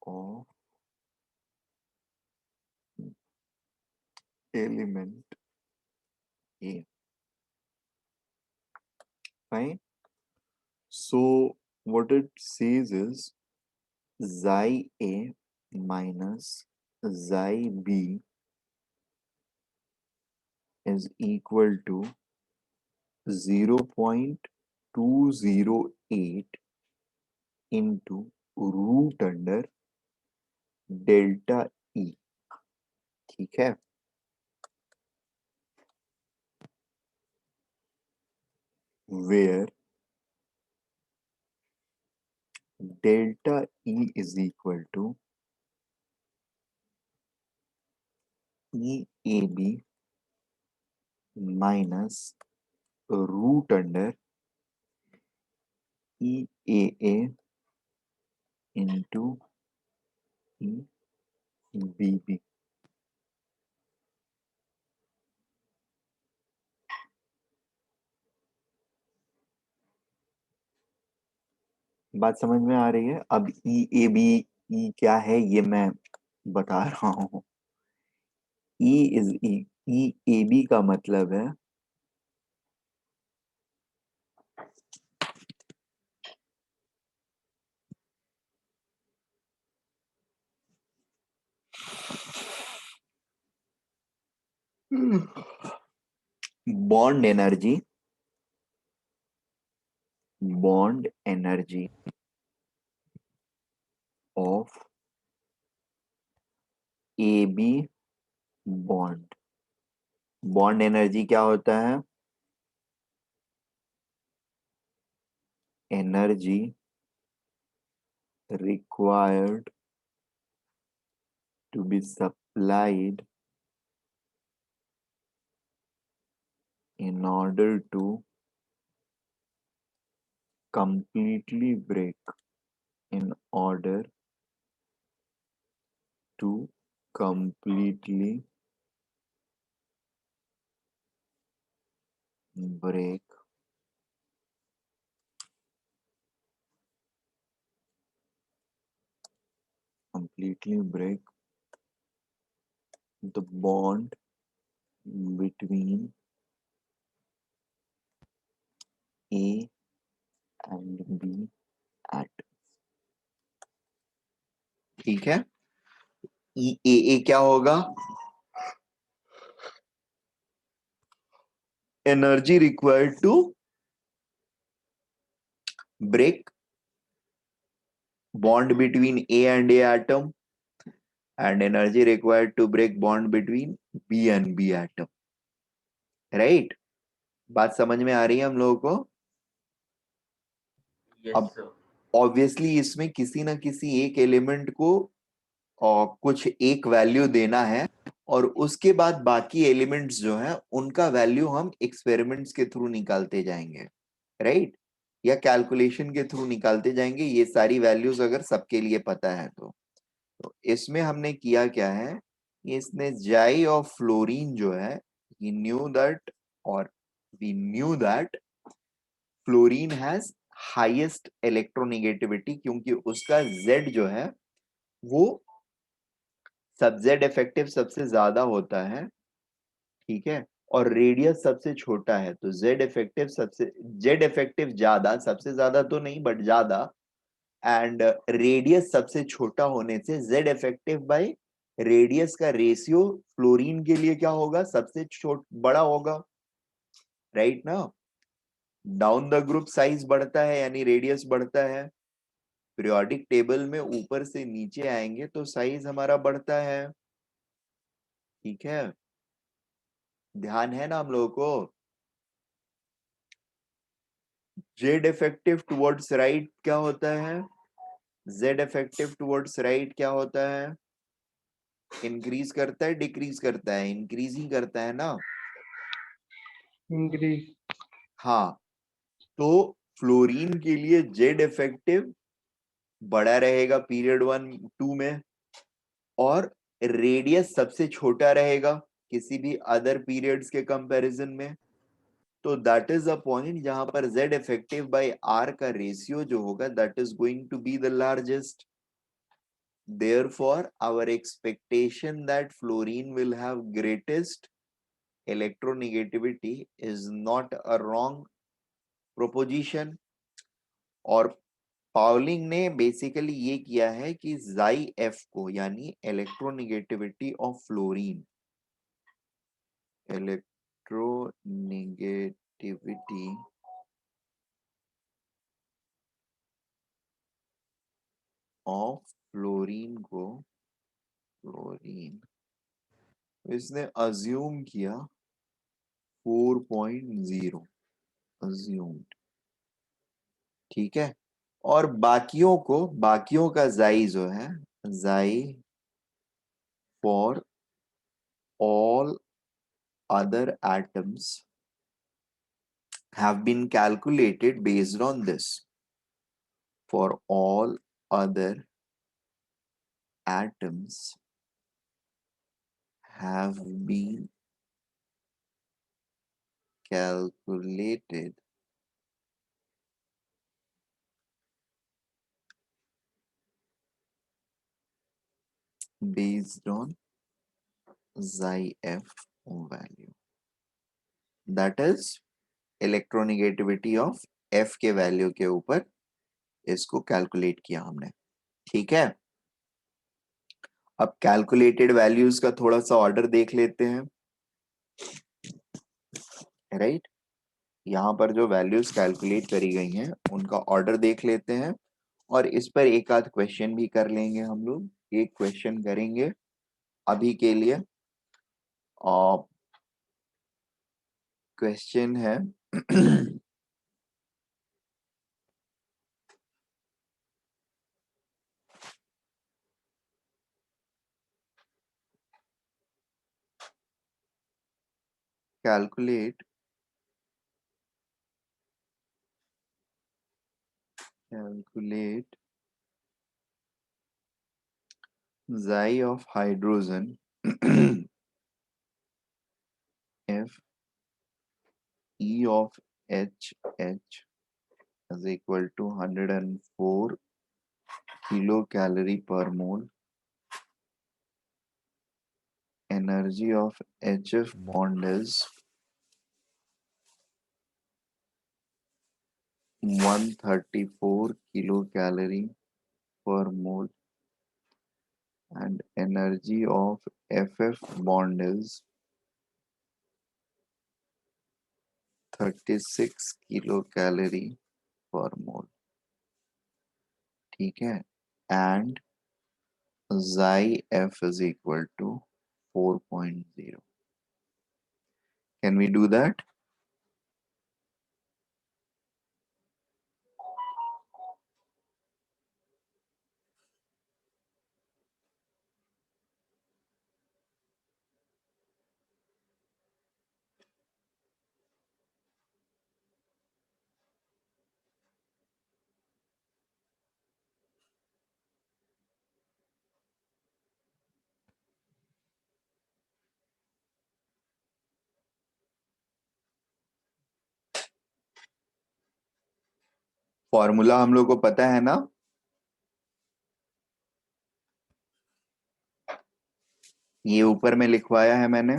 of element A, fine? So what it says is xi A minus xi B is equal to 0.208 into root under delta E, ठीक है? Where delta E is equal to EAB minus root under EAA into EAB, Bb. बात समझ में आ रही है? अब ई A B E क्या है ये मैं बता रहा हूँ। E is E A B का मतलब है bond energy, bond energy of A B bond. Bond energy क्या होता है? Energy required to be supplied in order to completely break, in order to completely break the bond between A and B atoms। ठीक है, A क्या होगा? Energy required to break bond between A and A atom and energy required to break bond between B and B atom, right? बात समझ में आ रही है हम लोगों को? यस अब सर। ऑब्वियसली इसमें किसी ना किसी एक एलिमेंट को कुछ एक वैल्यू देना है और उसके बाद बाकी एलिमेंट्स जो है उनका वैल्यू हम एक्सपेरिमेंट्स के थ्रू निकालते जाएंगे, राइट? या कैलकुलेशन के थ्रू निकालते जाएंगे, ये सारी वैल्यूज अगर सबके लिए पता है तो इसमें हमने किया क्या है, इसने जाई ऑफ फ्लोरीन जो है, he knew that or we knew that fluorine has highest electronegativity, क्योंकि उसका Z जो है वो सब Z इफेक्टिव सबसे ज्यादा होता है, ठीक है, और रेडियस सबसे छोटा है, तो Z इफेक्टिव ज्यादा, सबसे ज्यादा तो नहीं बट ज्यादा, एंड रेडियस सबसे छोटा होने से Z इफेक्टिव बाय रेडियस का रेशियो फ्लोरीन के लिए क्या होगा? सबसे बड़ा होगा, राइट ना? डाउन द ग्रुप साइज बढ़ता है यानी रेडियस बढ़ता है, पीरियोडिक टेबल में ऊपर से नीचे आएंगे तो साइज हमारा बढ़ता है, ठीक है, ध्यान है ना हम लोगों को? जेड इफेक्टिव टुवर्ड्स राइट क्या होता है? जेड इफेक्टिव टुवर्ड्स राइट क्या होता है? इंक्रीज करता है डिक्रीज करता है? इंक्रीज ही करता है ना? इंक्रीज। हाँ, तो फ्लोरीन के लिए जेड इफेक्टिव बड़ा रहेगा पीरियड 1-2 में, और रेडियस सबसे छोटा रहेगा किसी भी अदर पीरियड्स के कंपैरिजन में। तो दैट इज अ पॉइंट जहां पर Z इफेक्टिव बाय R का रेशियो जो होगा that is going to be the largest. Therefore, our expectation that fluorine will have greatest electronegativity is not a wrong proposition। और Pauling ने basically ये किया है कि जाई एफ को यानी electronegativity of fluorine, electronegativity of fluorine इसने अज्यूम किया 4.0 अज्यूम्ड, ठीक है, और बाकियों का जाई जो है, जाई for all other atoms have been calculated based on this। For all other atoms have been calculated based on xi f value, that is electronegativity of f के वैल्यू के ऊपर इसको कैलकुलेट किया हमने। ठीक है, अब कैलकुलेटेड वैल्यूज का थोड़ा सा ऑर्डर देख लेते हैं। राइट, यहाँ पर जो वैल्यूज कैलकुलेट करी गई हैं उनका ऑर्डर देख लेते हैं और इस पर एक आध क्वेश्चन भी कर लेंगे हम लोग। एक क्वेश्चन करेंगे अभी के लिए, और क्वेश्चन है calculate xi of hydrogen if E of HH is equal to 104 kilocalorie per mole. Energy of HF bond is 134 kilocalorie per mole, and energy of FF bond is 36 kilocalorie per mole. ठीक है, and xi f is equal to 4.0. Can we do that? Formula हम लोग को पता है ना? ये ऊपर में लिखवाया है मैंने।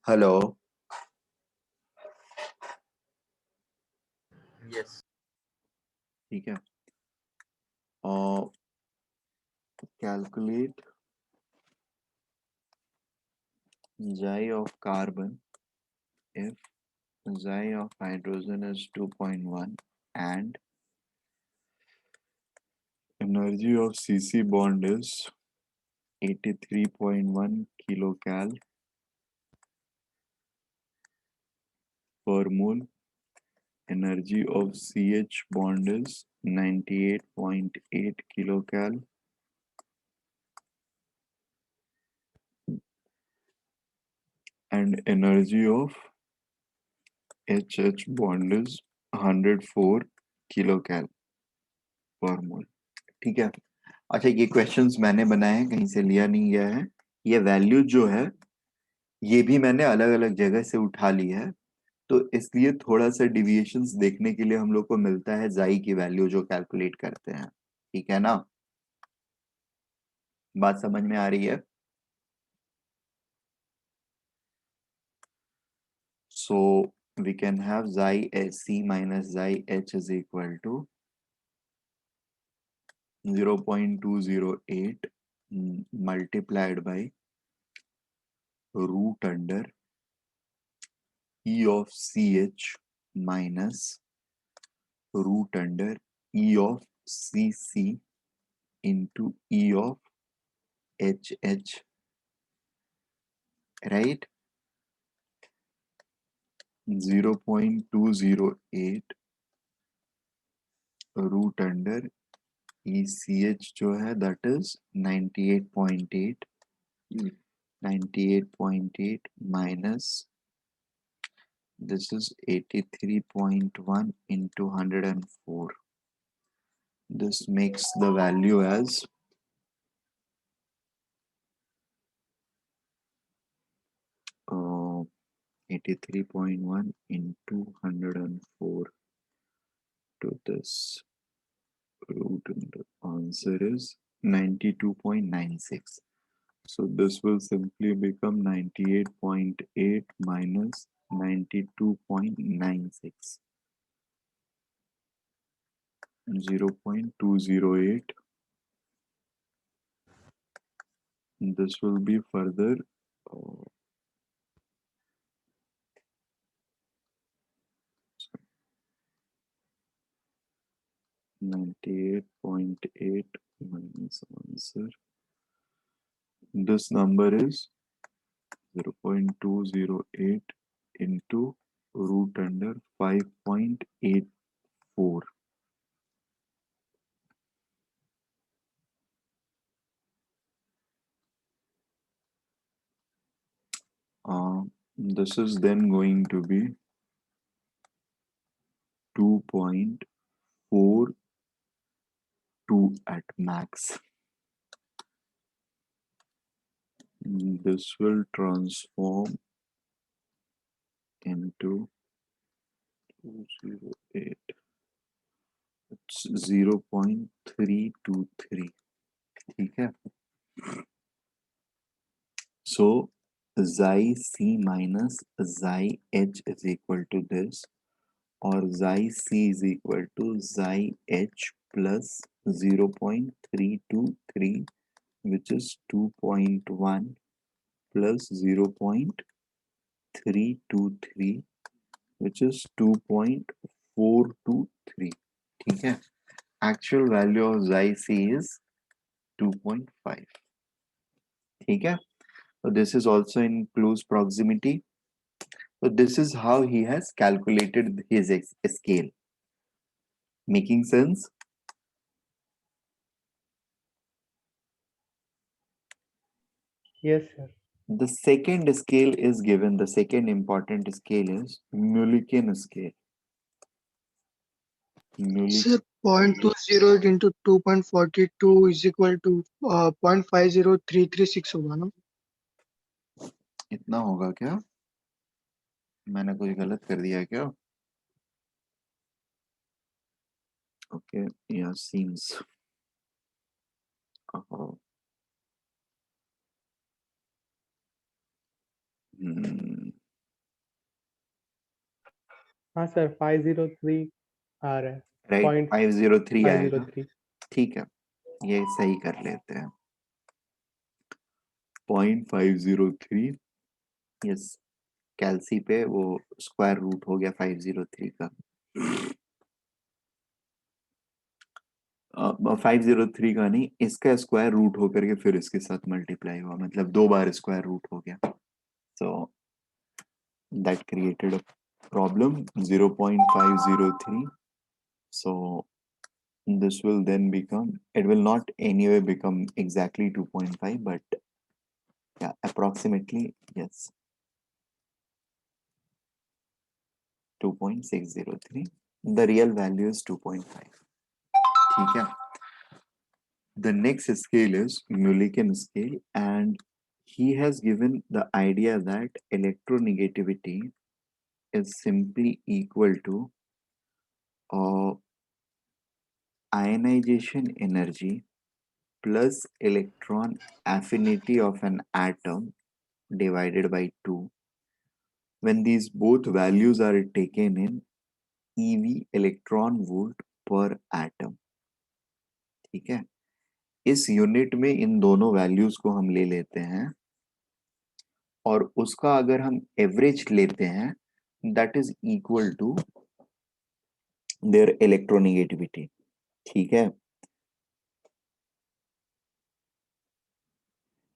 Hello, Yes. ठीक है, और calculate xi of carbon if xi of hydrogen is 2.1 and energy of CC bond is 83.1 kilocal per mole. Energy of CH bond is 98.8 kilocal and energy of HH bond is 104 किलोकैल पर मोल। ठीक है। अच्छा, ये questions मैंने बनाए हैं, कहीं से लिया नहीं गया है। ये वैल्यू जो है ये भी मैंने अलग अलग जगह से उठा ली है, तो इसलिए थोड़ा सा डिविएशंस देखने के लिए हम लोग को मिलता है जाई की वैल्यू जो कैलकुलेट करते हैं। ठीक है ना, बात समझ में आ रही है? So we can have xi c minus xi h is equal to 0.208 multiplied by root under e of ch minus root under e of cc into e of hh, right? 0.208 root under ECH जो है that is 98.8 minus this is 83.1 into 104. This makes the value as 83.1 into 104 to this root, and the answer is 92.96. So this will simply become 98.8 minus 92.96. 0.208. This will be further 98.8 minus answer. This number is 0.208 into root under 5.84. This is then going to be 2.42 at max. This will transform into 208. It's 0.323. ठीक है। So xi c minus xi h is equal to this, or xi c is equal to xi h plus 0.323, which is 2.1 plus 0.323, which is 2.423. ठीक है। Actual value of xi c is 2.5. ठीक है। So this is also in close proximity. So this is how he has calculated his scale. Making sense? Yes, sir. The second scale is given. The second important scale is Mulliken scale. Sir, 0.208 into 2.42 is equal to 0.50336 होगा ना? इतना होगा क्या? मैंने कुछ गलत कर दिया क्या? Okay, yeah, seems. हाँ सर, 503 आ रहा है। Right, 503 आएगा। 503. ठीक है, ये सही कर लेते हैं। 0.503. यस, कैल्सी पे वो स्क्वायर रूट हो गया 503 का। 503 का नहीं, इसका स्क्वायर रूट होकर के फिर इसके साथ मल्टीप्लाई हुआ, मतलब 2 बार स्क्वायर रूट हो गया। So that created a problem 0.503. So this will then become, it will not anyway become exactly 2.5, but yeah, approximately, yes. 2.603. The real value is 2.5. ठीक है. The next scale is Mulliken scale, and he has given the idea that electronegativity is simply equal to ionization energy plus electron affinity of an atom divided by 2 when these both values are taken in eV electron volt per atom. ठीक है. इस unit में इन दोनों values को हम ले लेते हैं और उसका अगर हम एवरेज लेते हैं that is equal to their electronegativity. ठीक है.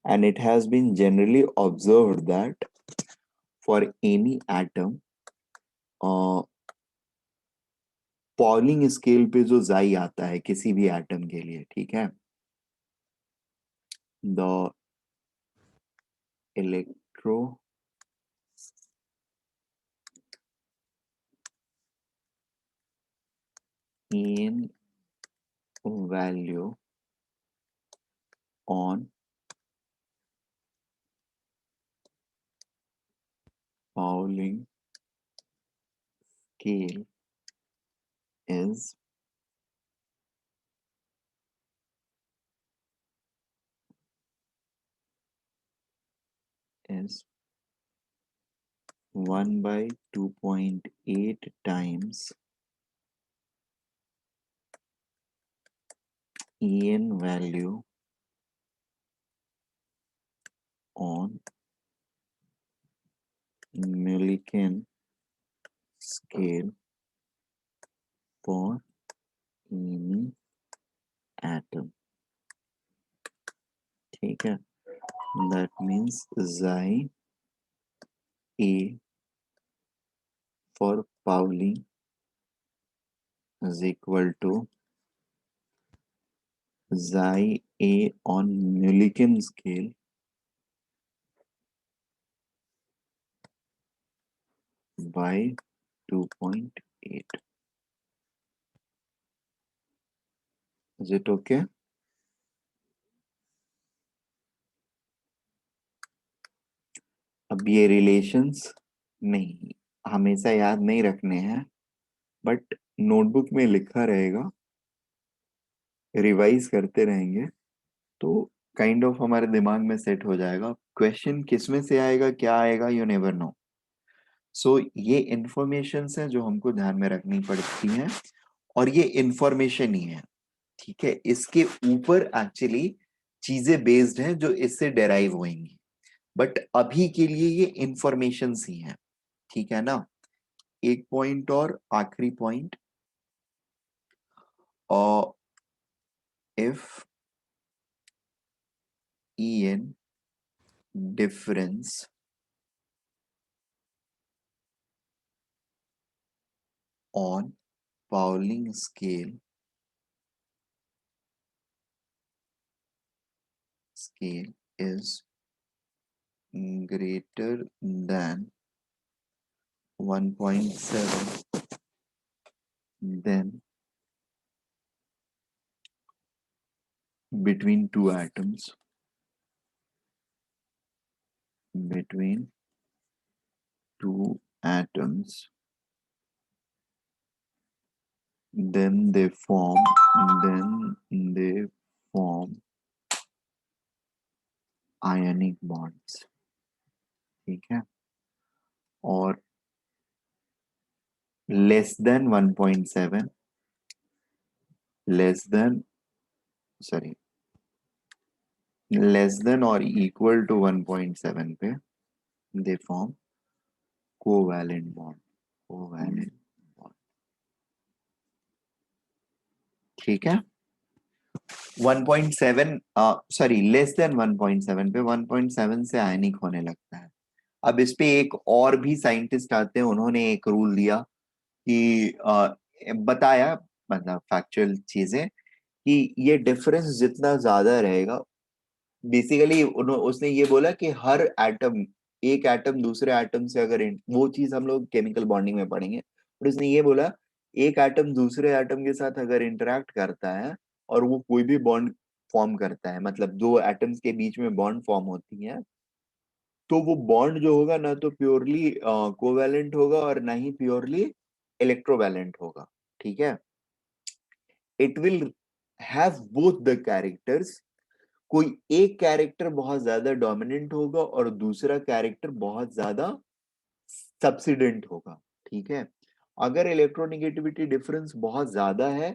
And it has been generally observed that for any atom polling scale पे जो जाई आता है किसी भी एटम के लिए, ठीक है, the electro in value on Pauling scale is 1 by 2.8 times En value on Millikan scale for any atom. ठीक है. That means xi A for Pauling is equal to xi A on Millikan scale by 2.8. Is it okay? अब ये relations नहीं हमेशा याद नहीं रखने हैं, बट नोटबुक में लिखा रहेगा, रिवाइज करते रहेंगे तो काइंड ऑफ हमारे दिमाग में सेट हो जाएगा. क्वेश्चन किसमें से आएगा, क्या आएगा, यू नेवर नो. सो ये इंफॉर्मेशन है जो हमको ध्यान में रखनी पड़ती हैं और ये इंफॉर्मेशन ही है. ठीक है. इसके ऊपर एक्चुअली चीजें बेस्ड हैं जो इससे डेराइव होंगी, बट अभी के लिए ये इंफॉर्मेशन ही है. ठीक है ना. एक पॉइंट और आखिरी पॉइंट, और if En difference on Pauling scale is greater than 1.7, then between two atoms, then they form ionic bonds. ठीक है. और less than 1.7, less than or equal to 1.7 पे they form covalent bond. ठीक है. 1.7 less than 1.7 पे 1.7 से आयनिक होने लगता है. अब इस पे एक और भी साइंटिस्ट आते हैं, उन्होंने एक रूल दिया कि बताया, मतलब फैक्चुअल चीजें, कि ये डिफरेंस जितना ज्यादा रहेगा, बेसिकली उसने ये बोला कि हर एटम, एक एटम दूसरे एटम से अगर वो चीज हम लोग केमिकल बॉन्डिंग में पढ़ेंगे, और उसने ये बोला एक एटम दूसरे एटम के साथ अगर इंटरेक्ट करता है और वो कोई भी बॉन्ड फॉर्म करता है, मतलब दो एटम्स के बीच में बॉन्ड फॉर्म होती है, तो वो बॉन्ड जो होगा ना तो प्योरली कोवैलेंट होगा और ना ही प्योरली इलेक्ट्रोवैलेंट होगा, ठीक है। It will have both the characters, कोई एक कैरेक्टर बहुत ज्यादा डोमिनेंट होगा और दूसरा कैरेक्टर बहुत ज्यादा सब्सिडेंट होगा, ठीक है। अगर इलेक्ट्रोनेगेटिविटी डिफरेंस बहुत ज्यादा है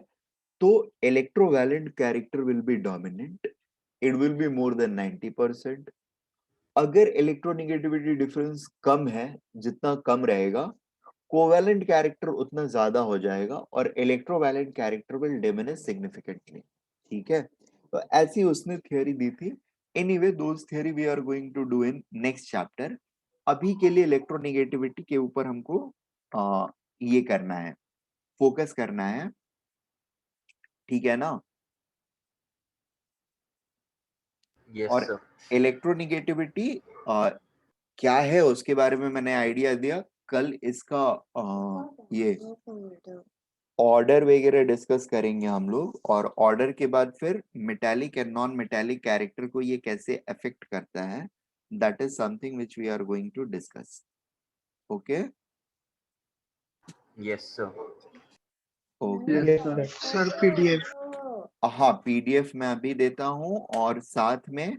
तो electrovalent character will be dominant, it will be more than 90%। अगर इलेक्ट्रोनेगेटिविटी डिफरेंस कम है, जितना कम रहेगा कोवैलेंट कैरेक्टर उतना ज्यादा हो जाएगा और electrovalent character will diminish significantly, ठीक है। तो ऐसी उसने थ्योरी दी थी। Anyway those theory we are going to do in next chapter. अभी के लिए इलेक्ट्रोनेगेटिविटी के ऊपर हमको ये करना है, फोकस करना है, ठीक है ना। यस और सर। इलेक्ट्रोनेगेटिविटी क्या है उसके बारे में मैंने आइडिया दिया। कल इसका ये ऑर्डर वगैरह डिस्कस करेंगे हम लोग, और ऑर्डर के बाद फिर metallic and non metallic character को ये कैसे अफेक्ट करता है, that is something which we are going to discuss. Okay yes sir. Okay Yes, sir. Sir PDF हाँ, पीडीएफ मैं अभी देता हूँ और साथ में